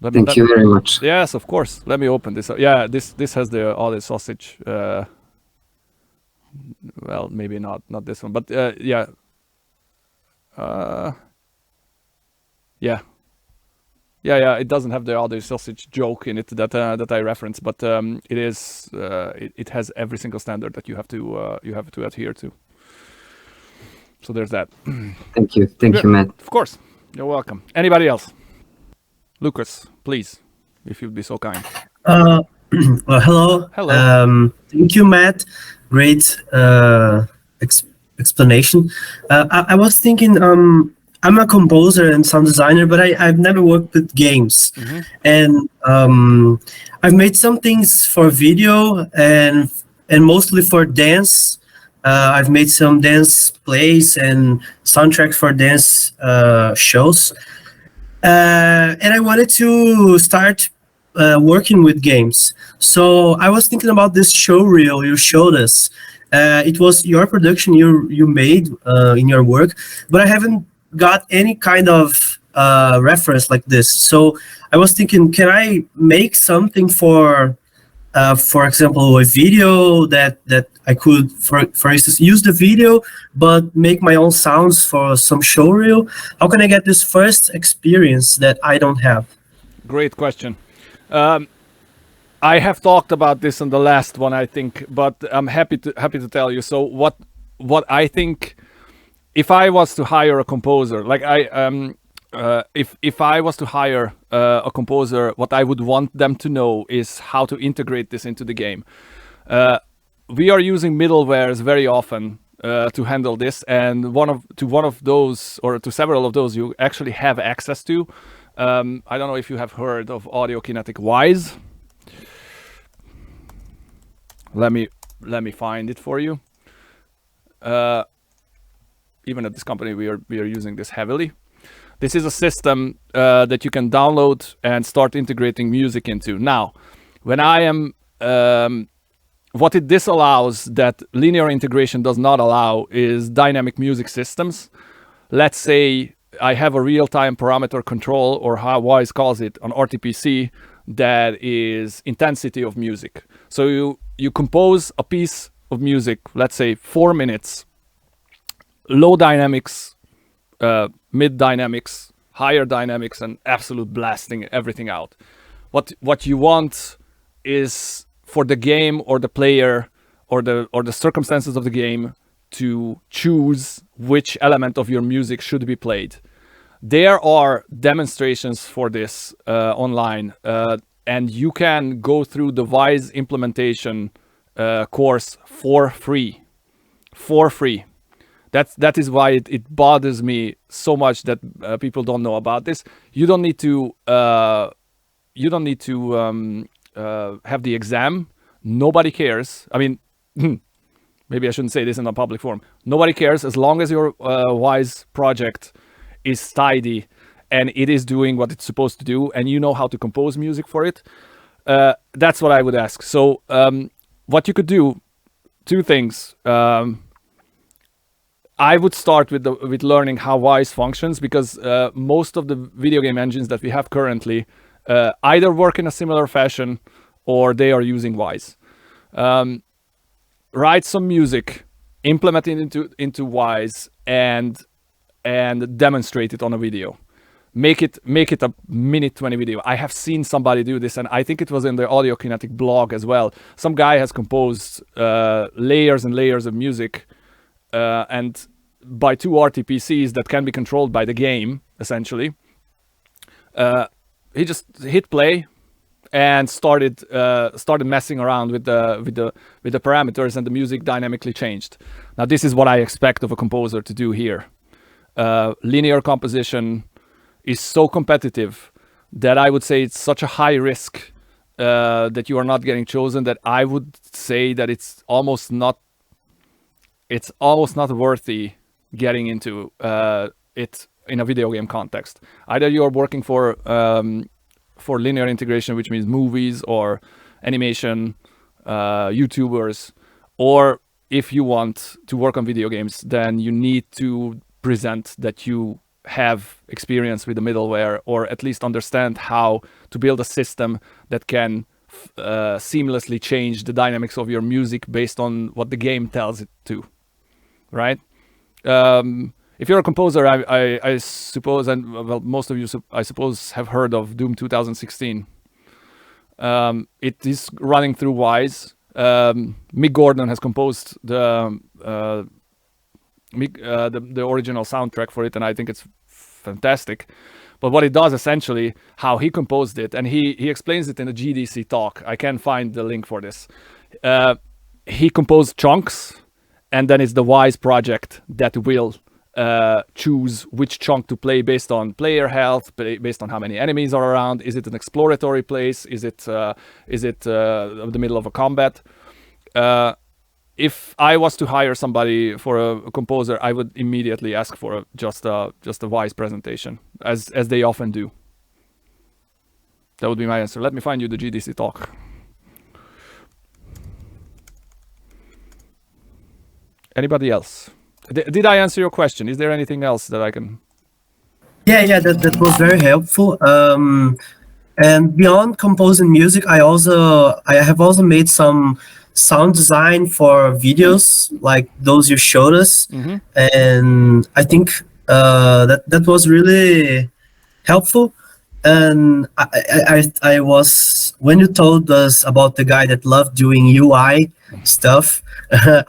Thank you very much. Yes, of course. Let me open this. Yeah, this has all the sausage. Well, maybe not this one, but yeah. It doesn't have the other sausage joke in it that I reference, but it has every single standard that you have to adhere to. So there's that. Thank you, Matt. Of course, you're welcome. Anybody else? Lucas, please, if you'd be so kind. Well, hello. Hello. Thank you, Matt. Great explanation. I was thinking. I'm a composer and sound designer, but I've never worked with games. And I've made some things for video and mostly for dance. I've made some dance plays and soundtracks for dance shows. And I wanted to start working with games. So I was thinking about this show reel you showed us. It was your production you made in your work, but I haven't got any kind of reference like this. So I was thinking, can I make something for example, a video that I could, for instance, use the video, but make my own sounds for some show reel? How can I get this first experience that I don't have? Great question. I have talked about this in the last one, I think, but I'm happy to tell you. So what I think. If I was to hire a composer, like if I was to hire a composer, what I would want them to know is how to integrate this into the game. We are using middlewares very often to handle this, and to several of those you actually have access to. I don't know if you have heard of Audio Kinetic Wise. Let me find it for you. Even at this company, we are using this heavily. This is a system that you can download and start integrating music into. Now, when I am, what it disallows that linear integration does not allow is dynamic music systems. Let's say I have a real-time parameter control, or how Wise calls it, an RTPC, that is intensity of music. So you compose a piece of music, let's say 4 minutes, low dynamics, mid dynamics, higher dynamics, and absolute blasting everything out. What you want is for the game or the player or the circumstances of the game to choose which element of your music should be played. There are demonstrations for this online, and you can go through the Wise implementation course for free. That is why it bothers me so much that people don't know about this. You don't need to have the exam. Nobody cares. I mean, maybe I shouldn't say this in a public forum. Nobody cares as long as your Wise project is tidy and it is doing what it's supposed to do, and you know how to compose music for it, that's what I would ask. So what you could do, two things. I would start with learning how Wise functions, because most of the video game engines that we have currently either work in a similar fashion or they are using Wise. Write some music, implement it into Wise, and demonstrate it on a video. Make it a minute 20 video. I have seen somebody do this, and I think it was in the Audiokinetic blog as well. Some guy has composed layers and layers of music, and by two RTPCs that can be controlled by the game, essentially. He just hit play and started messing around with the parameters, and the music dynamically changed. Now this is what I expect of a composer to do here. Linear composition is so competitive that I would say it's such a high risk that you are not getting chosen, that I would say that it's almost not worthy getting into it in a video game context. Either you're working for linear integration, which means movies or animation, YouTubers, or if you want to work on video games, then you need to present that you have experience with the middleware, or at least understand how to build a system that can seamlessly change the dynamics of your music based on what the game tells it to, right? If you're a composer, I suppose, and well, most of you, I suppose, have heard of Doom 2016. It is running through Wise. Mick Gordon has composed the original soundtrack for it, and I think it's fantastic. But what it does essentially, how he composed it, and he explains it in a GDC talk. I can find the link for this. He composed chunks, and then it's the Wise project that will choose which chunk to play based on player health, based on how many enemies are around. Is it an exploratory place? Is it the middle of a combat? If I was to hire somebody for a composer, I would immediately ask for just a Wise presentation, as they often do. That would be my answer. Let me find you the GDC talk. Anybody else? Did I answer your question? Is there anything else that I can? Yeah, that was very helpful. And beyond composing music, I have also made some sound design for videos like those you showed us, and I think that was really helpful. And I was, when you told us about the guy that loved doing UI stuff,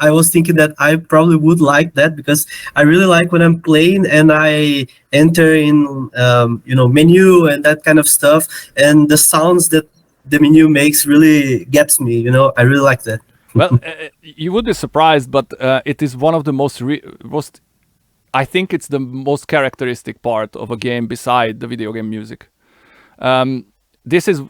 I was thinking that I probably would like that, because I really like when I'm playing and I enter in menu and that kind of stuff, and the sounds that the menu makes really gets me. I really like that. Well, you would be surprised, but it is one of the most I think it's the most characteristic part of a game beside the video game music. This is,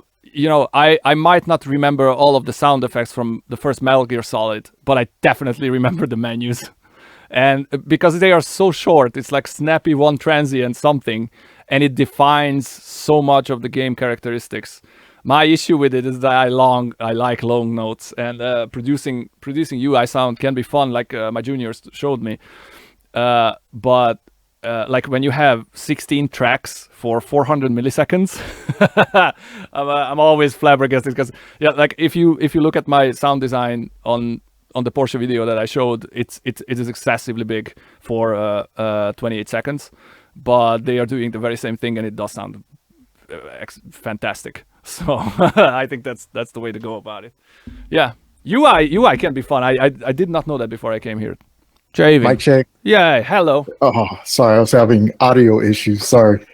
I might not remember all of the sound effects from the first Metal Gear Solid, but I definitely remember the menus. And because they are so short, it's like snappy one transient something, and it defines so much of the game characteristics. My issue with it is that I like long notes, and producing UI sound can be fun, like my juniors showed me. But like when you have 16 tracks for 400 milliseconds, I'm always flabbergasted, because like if you look at my sound design on the Porsche video that I showed, it is excessively big for 28 seconds, but they are doing the very same thing, and it does sound fantastic. So I think that's the way to go about it. Yeah, UI can be fun. I did not know that before I came here. Javin. Mic check. Yeah, hello. Oh, sorry, I was having audio issues. Sorry.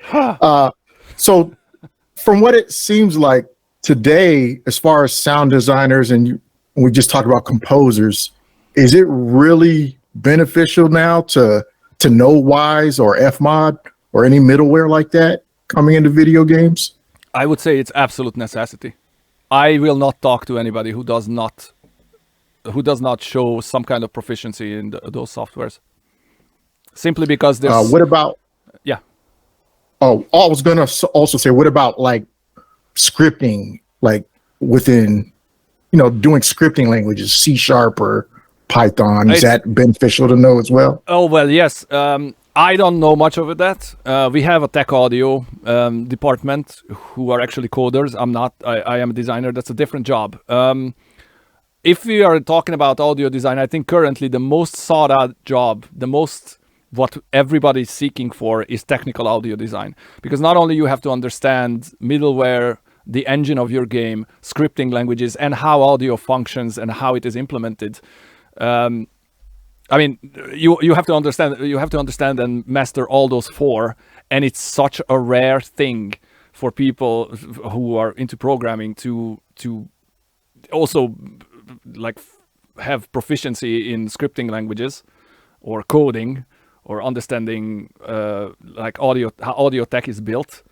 So from what it seems like today, as far as sound designers, and we just talked about composers, is it really beneficial now to know Wise or Fmod or any middleware like that coming into video games? I would say it's absolute necessity. I will not talk to anybody who does not show some kind of proficiency in those softwares. Simply because there's... What about... Yeah. Oh, I was gonna also say, what about like scripting, like within, doing scripting languages, C# or Python? Is that beneficial to know as well? Oh, well, yes. I don't know much of that. We have a tech audio department who are actually coders. I'm not. I am a designer. That's a different job. If we are talking about audio design, I think currently the most sought out job, what everybody's seeking for is technical audio design. Because not only you have to understand middleware, the engine of your game, scripting languages, and how audio functions and how it is implemented. I mean, you have to understand and master all those four, and it's such a rare thing for people who are into programming to also like have proficiency in scripting languages or coding or understanding like how audio tech is built.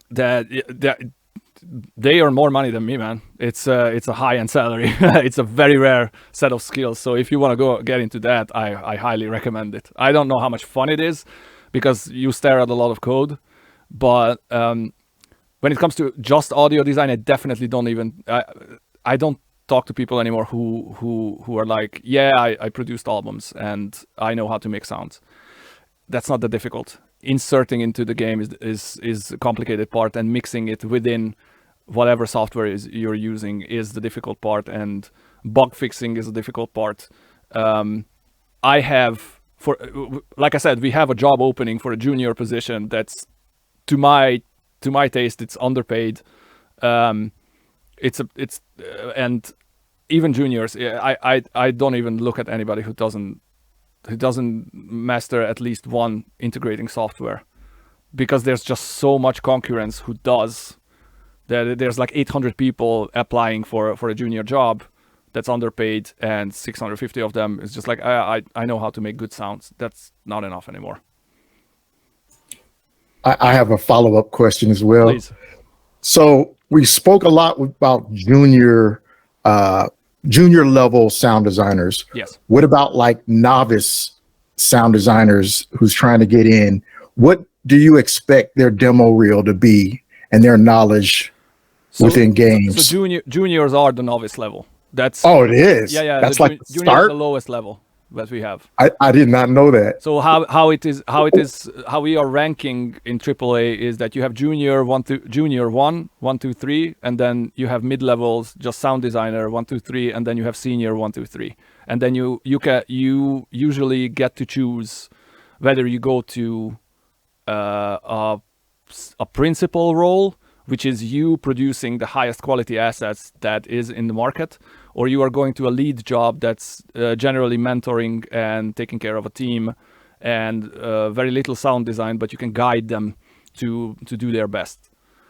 That they earn more money than me, man. It's a high-end salary. It's a very rare set of skills. So if you want to get into that, I highly recommend it. I don't know how much fun it is because you stare at a lot of code, but when it comes to just audio design, I definitely don't even. I don't talk to people anymore who are like, yeah, I produced albums and I know how to make sounds. That's not that difficult. Inserting into the game is a complicated part, and mixing it within whatever software you're using is the difficult part, and bug fixing is a difficult part. I have, like I said, we have a job opening for a junior position that's to my taste, it's underpaid. And even juniors, I don't even look at anybody who doesn't master at least one integrating software, because there's just so much concurrence who does that. There's like 800 people applying for a junior job that's underpaid, and 650 of them is just like, I know how to make good sounds. That's not enough anymore. I have a follow-up question as well. Please. So we spoke a lot about junior level sound designers. Yes. What about like novice sound designers who's trying to get in? What do you expect their demo reel to be and their knowledge within games? So juniors are the novice level. That's it is. Yeah. That's like the junior is start. the lowest level that we have. I did not know that. So how we are ranking in AAA is that you have junior 1, 2, 3, and then you have mid levels, just sound designer 1, 2, 3, and then you have senior 1, 2, 3, and then you usually get to choose whether you go to a principal role, which is you producing the highest quality assets that is in the market, or you are going to a lead job that's generally mentoring and taking care of a team, and very little sound design, but you can guide them to do their best.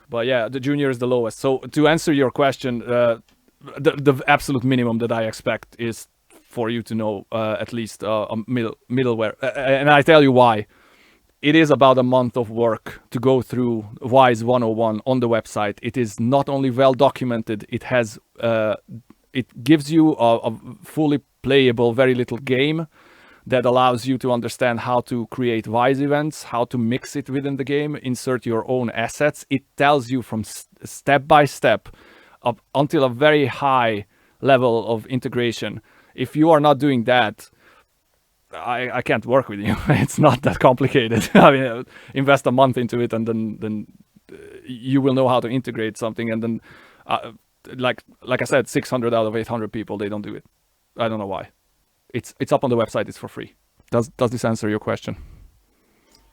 But yeah, the junior is the lowest. So to answer your question, the absolute minimum that I expect is for you to know at least a middleware. And I tell you why. It is about a month of work to go through WISE 101 on the website. It is not only well documented, it has it gives you a fully playable, very little game that allows you to understand how to create WISE events, how to mix it within the game, insert your own assets. It tells you from step by step up until a very high level of integration. If you are not doing that, I can't work with you. It's not that complicated. I mean, invest a month into it, and then you will know how to integrate something. And then, like I said, 600 out of 800 people, they don't do it. I don't know why. It's up on the website. It's for free. Does this answer your question?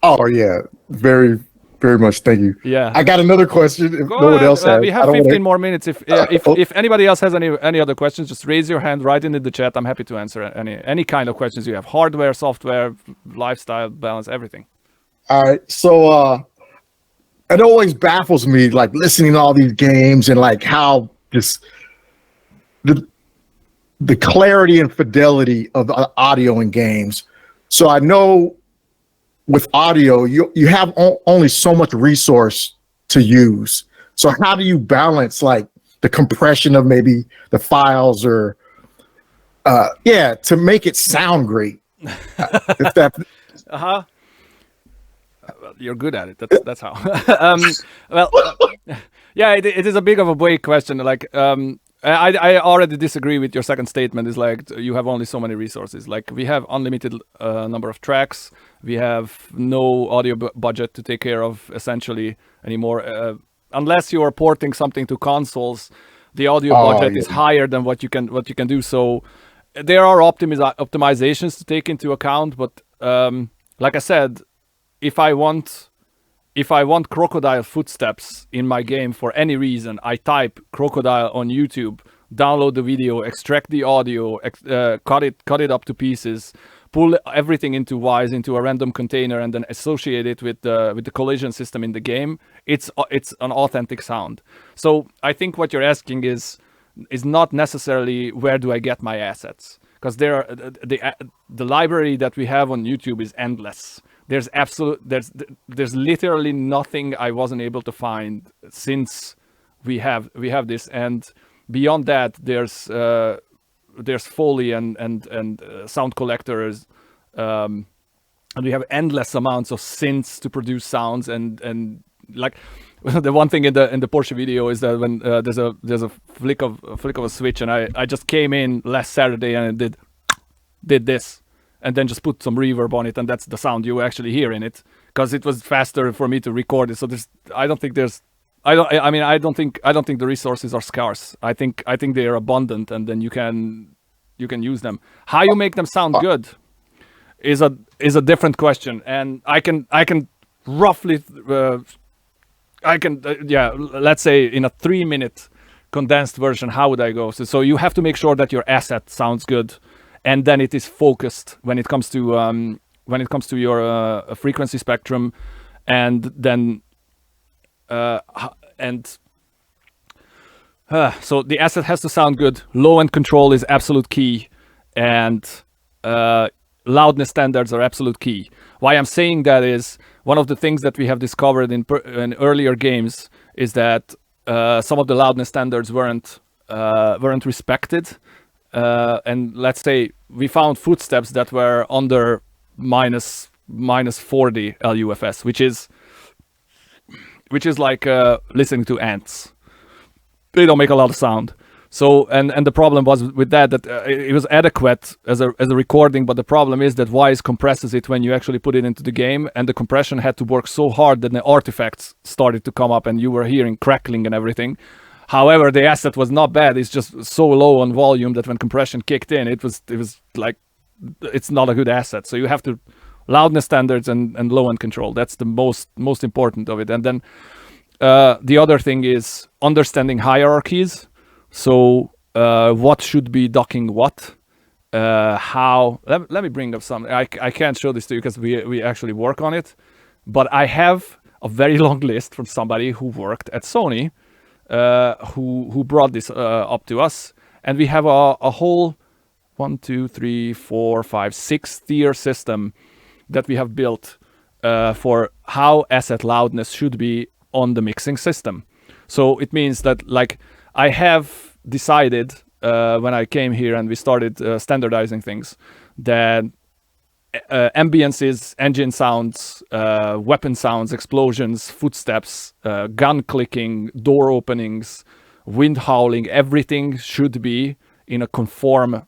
Oh yeah, very very much. Thank you. Yeah. I got another question. If Go no one ahead. else has, We have 15 more minutes. If anybody else has any other questions, just raise your hand, write in the chat. I'm happy to answer any kind of questions you have. Hardware, software, lifestyle, balance, everything. All right. So it always baffles me, like listening to all these games and like how just the clarity and fidelity of the audio in games. So I know with audio, you have only so much resource to use. So how do you balance like the compression of maybe the files or to make it sound great? You're good at it. That's how. Well, yeah, it is a big of a vague question. Like, I already disagree with your second statement. Is like you have only so many resources. Like we have unlimited number of tracks. We have no audio budget to take care of essentially anymore. Unless you are porting something to consoles, the audio budget is higher than what you can do. So there are optimizations to take into account. But like I said, if I want crocodile footsteps in my game for any reason, I type crocodile on YouTube, download the video, extract the audio, cut it up to pieces, pull everything into Wise into a random container, and then associate it with the collision system in the game. It's an authentic sound. So I think what you're asking is not necessarily where do I get my assets, because the library that we have on YouTube is endless. There's literally nothing I wasn't able to find since we have this, and beyond that there's Foley and sound collectors, and we have endless amounts of synths to produce sounds, and like the one thing in the Porsche video is that when there's a flick of a switch, and I just came in last Saturday and it did this, and then just put some reverb on it, and that's the sound you actually hear in it, because it was faster for me to record it. So I don't think the resources are scarce. I think they are abundant, and then you can use them. How you make them sound good is a different question, and I can roughly let's say in a 3-minute condensed version, how would I go? So you have to make sure that your asset sounds good, and then it is focused when it comes to your frequency spectrum, and then so the asset has to sound good. Low end control is absolute key, and loudness standards are absolute key. Why I'm saying that is one of the things that we have discovered in earlier games is that some of the loudness standards weren't respected. And let's say we found footsteps that were under minus 40 LUFS, which is like listening to ants. They don't make a lot of sound. So and the problem was with that it was adequate as a recording, but the problem is that Wise compresses it when you actually put it into the game, and the compression had to work so hard that the artifacts started to come up, and you were hearing crackling and everything. However, the asset was not bad. It's just so low on volume that when compression kicked in, it was like, it's not a good asset. So you have to loudness standards and low end control. That's the most important of it. And then the other thing is understanding hierarchies. So what should be docking what? How? Let me bring up something. I can't show this to you because we actually work on it, but I have a very long list from somebody who worked at Sony. Who brought this up to us, and we have a whole 1, 2, 3, 4, 5, 6 tier system that we have built for how asset loudness should be on the mixing system. So it means that, like, I have decided when I came here and we started standardizing things, that ambiences, engine sounds, weapon sounds, explosions, footsteps, gun clicking, door openings, wind howling, everything should be in a conform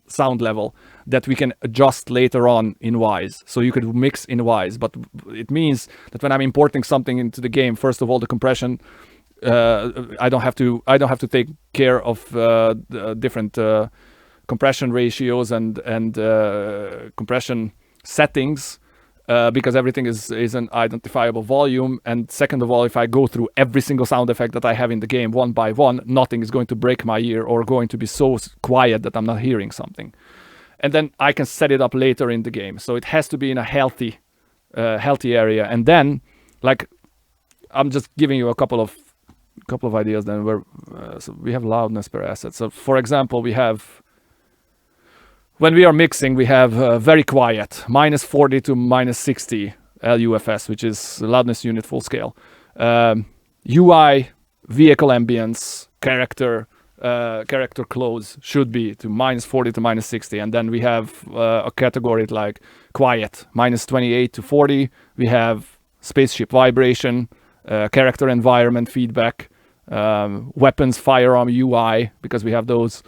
sound level that we can adjust later on in Wise. So you could mix in Wise, but it means that when I'm importing something into the game, first of all, the compression, I don't have to take care of the different compression ratios and compression settings, because everything is an identifiable volume. And second of all, if I go through every single sound effect that I have in the game one by one, nothing is going to break my ear or going to be so quiet that I'm not hearing something. And then I can set it up later in the game. So it has to be in a healthy area. And then, like, I'm just giving you a couple of ideas. Then where so we have loudness per asset. So for example, we have, when we are mixing, we have very quiet, minus 40 to minus 60 LUFS, which is loudness unit full scale. UI, vehicle ambience, character close should be to minus 40 to minus 60. And then we have a category like quiet, minus 28 to 40. We have spaceship vibration, character environment feedback, weapons, firearm UI, because we have those,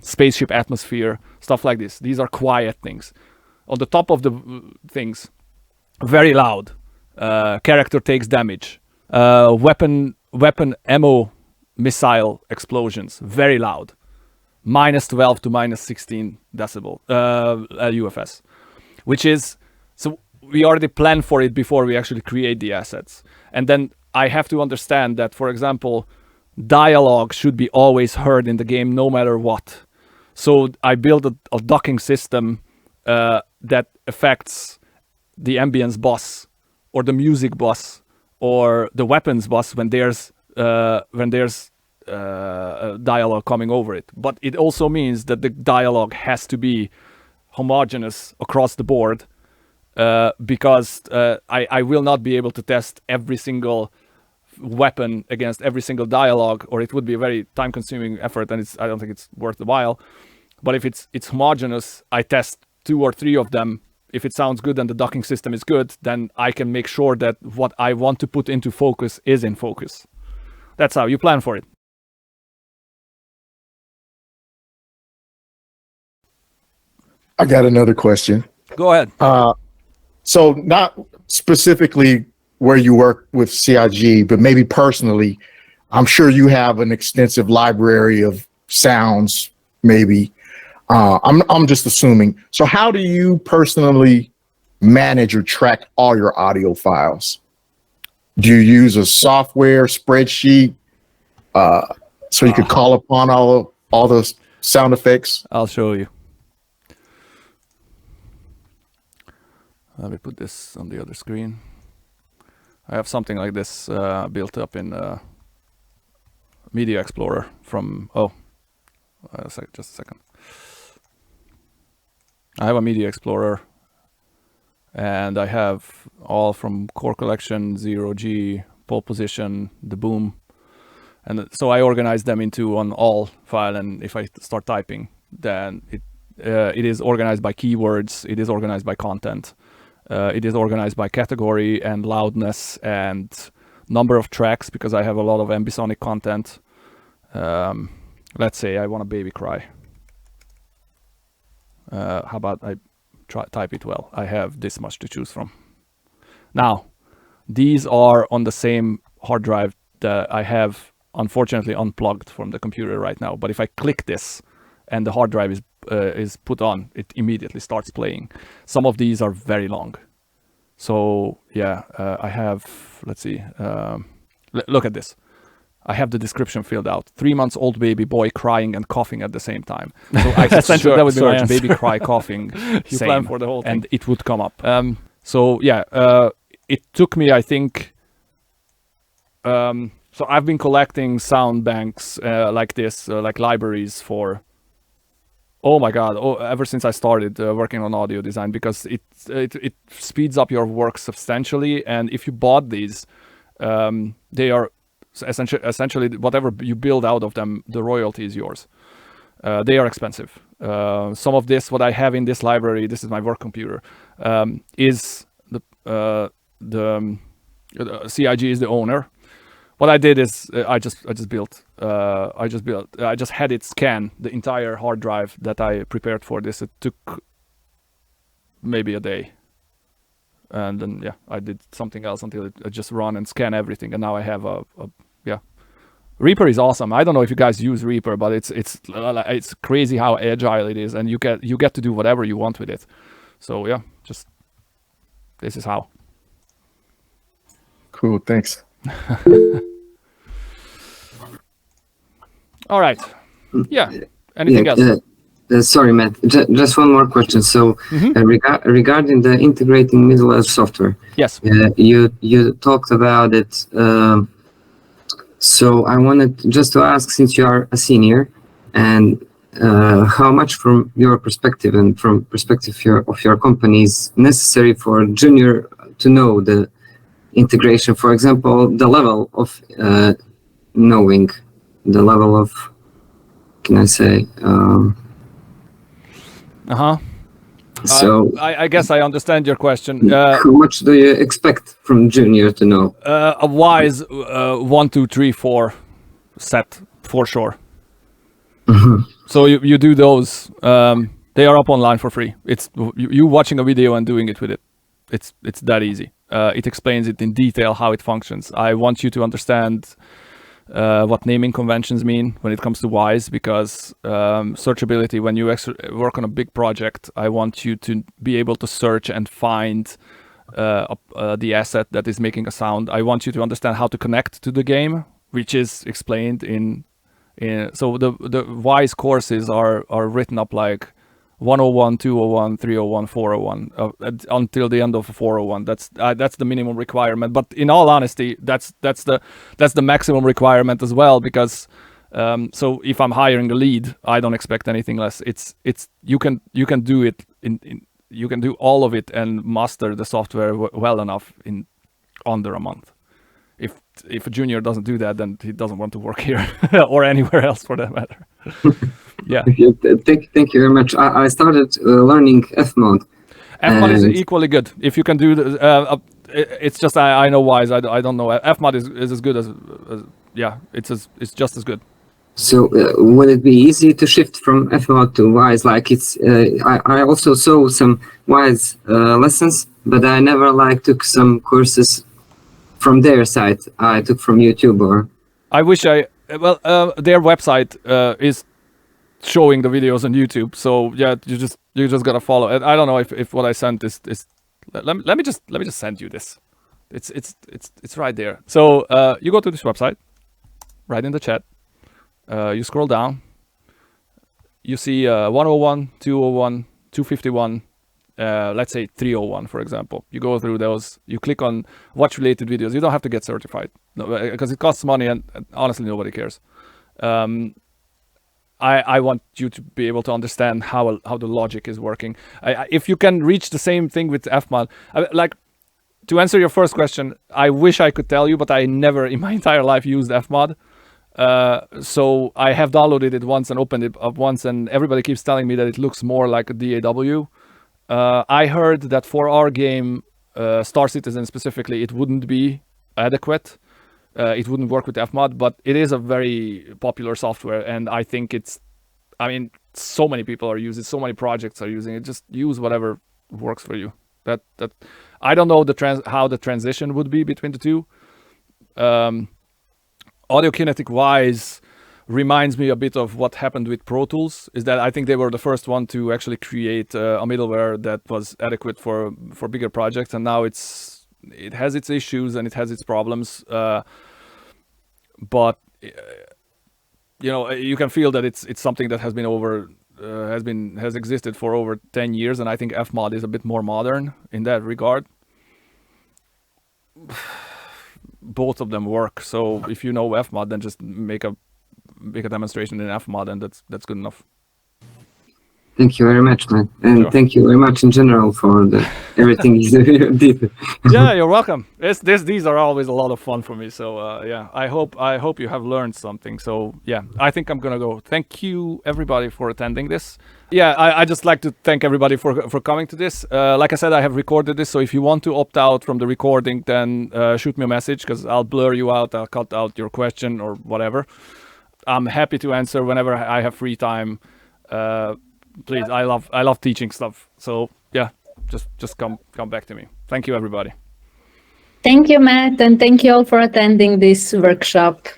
spaceship atmosphere, stuff like this. These are quiet things. On the top of the things, very loud. Character takes damage. Weapon ammo, missile explosions, very loud. Minus 12 to minus 16 decibel UFS, which is, so we already plan for it before we actually create the assets. And then I have to understand that, for example, dialogue should be always heard in the game no matter what. So I build a docking system that affects the ambience bus or the music bus or the weapons bus when there's dialogue coming over it. But it also means that the dialogue has to be homogeneous across the board, because I will not be able to test every single weapon against every single dialogue, or it would be a very time-consuming effort, and I don't think it's worth the while. But if it's homogeneous, I test 2 or 3 of them. If it sounds good and the docking system is good, then I can make sure that what I want to put into focus is in focus. That's how you plan for it. I got another question. Go ahead. So not specifically where you work with CIG, but maybe personally, I'm sure you have an extensive library of sounds, maybe. I'm just assuming. So how do you personally manage or track all your audio files? Do you use a software spreadsheet so you could call upon all those sound effects? I'll show you. Let me put this on the other screen. I have something like this built up in Media Explorer from, just a second. I have a Media Explorer, and I have all from Core Collection, 0G, Pole Position, the Boom. And so I organize them into an all file, and if I start typing, then it is organized by keywords, it is organized by content. It is organized by category and loudness and number of tracks, because I have a lot of ambisonic content. Let's say I want a baby cry. How about I type it well? I have this much to choose from. Now, these are on the same hard drive that I have, unfortunately, unplugged from the computer right now. But if I click this and the hard drive is put on, it immediately starts playing. Some of these are very long. So yeah, I have, let's see, look at this. I have the description filled out. 3 months old baby boy crying and coughing at the same time. So I essentially that would be my answer. Baby cry, coughing, you plan for the whole thing. And it would come up. So yeah, it took me, I think, so I've been collecting sound banks like this, like libraries for, oh my God, ever since I started working on audio design, because it speeds up your work substantially. And if you bought these, they are essentially whatever you build out of them, the royalty is yours. They are expensive. Some of this, what I have in this library, this is my work computer, is the CIG is the owner. What I did is I just had it scan the entire hard drive that I prepared for this. It took maybe a day. And then, yeah, I did something else until it just run and scan everything. And now I have yeah. Reaper is awesome. I don't know if you guys use Reaper, but it's crazy how agile it is, and you get to do whatever you want with it. So yeah, just this is how. Cool, thanks. All right. Yeah. Anything else? Sorry, Matt. Just one more question. So, regarding the integrating middleware software, yes, you talked about it. So I wanted just to ask, since you are a senior, and how much, from your perspective and from perspective of your company, is necessary for a junior to know the integration? For example, the level of knowing, the level of, can I say? So I guess I understand your question. how much do you expect from junior to know? A wise 1, 2, 3, 4 set for sure. So you do those. They are up online for free. It's you watching a video and doing it with it. It's that easy. It explains it in detail how it functions. I want you to understand what naming conventions mean when it comes to whys, because searchability, when you work on a big project, I want you to be able to search and find the asset that is making a sound. I want you to understand how to connect to the game, which is explained in so the whys courses are written up like 101, 201, 301, 401 until the end of 401. That's the minimum requirement. But in all honesty, that's the maximum requirement as well, because so if I'm hiring a lead, I don't expect anything less. It's you can do it you can do all of it and master the software well enough in under a month. If a junior doesn't do that, then he doesn't want to work here or anywhere else for that matter. Yeah. Thank you very much. I started learning Fmod. Fmod is equally good. If you can do it's just I know whys. I don't know. Fmod is as good as yeah. It's just as good. So would it be easy to shift from Fmod to whys? Like it's I also saw some whys lessons, but I never took some courses from their site. I took from YouTube or. I wish their website is showing the videos on YouTube, so yeah, you just gotta follow it. I don't know if what I sent is let me just send you this. It's right there. So you go to this website, right in the chat. You scroll down. You see 101, 201, 251. Let's say 301, for example. You go through those. You click on watch related videos. You don't have to get certified because it costs money, and honestly, nobody cares. I want you to be able to understand how the logic is working. If you can reach the same thing with Fmod, to answer your first question, I wish I could tell you, but I never in my entire life used Fmod. So I have downloaded it once and opened it up once, and everybody keeps telling me that it looks more like a DAW. I heard that for our game, Star Citizen specifically, it wouldn't be adequate. It wouldn't work with Fmod, but it is a very popular software, and I think so many people are using it, so many projects are using it. Just use whatever works for you. That I don't know how the transition would be between the two. Audio kinetic wise reminds me a bit of what happened with Pro Tools, is that I think they were the first one to actually create a middleware that was adequate for bigger projects, and now it has its issues and it has its problems, but you can feel that it's something that has been has existed for over 10 years, and I think Fmod is a bit more modern in that regard. Both of them work, so if you know Fmod, then just make a demonstration in Fmod, and that's good enough. Thank you very much, man, and sure. Thank you very much in general for everything you did. Yeah, you're welcome. These are always a lot of fun for me. So yeah, I hope you have learned something. So yeah, I think I'm gonna go. Thank you everybody for attending this. Yeah, I just like to thank everybody for coming to this. Like I said, I have recorded this, so if you want to opt out from the recording, then shoot me a message, because I'll blur you out. I'll cut out your question or whatever. I'm happy to answer whenever I have free time. Please, I love teaching stuff. So yeah, just come back to me. Thank you, everybody. Thank you, Matt, and thank you all for attending this workshop.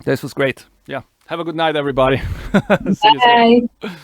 This was great. Yeah. Have a good night, everybody. See you soon. Bye.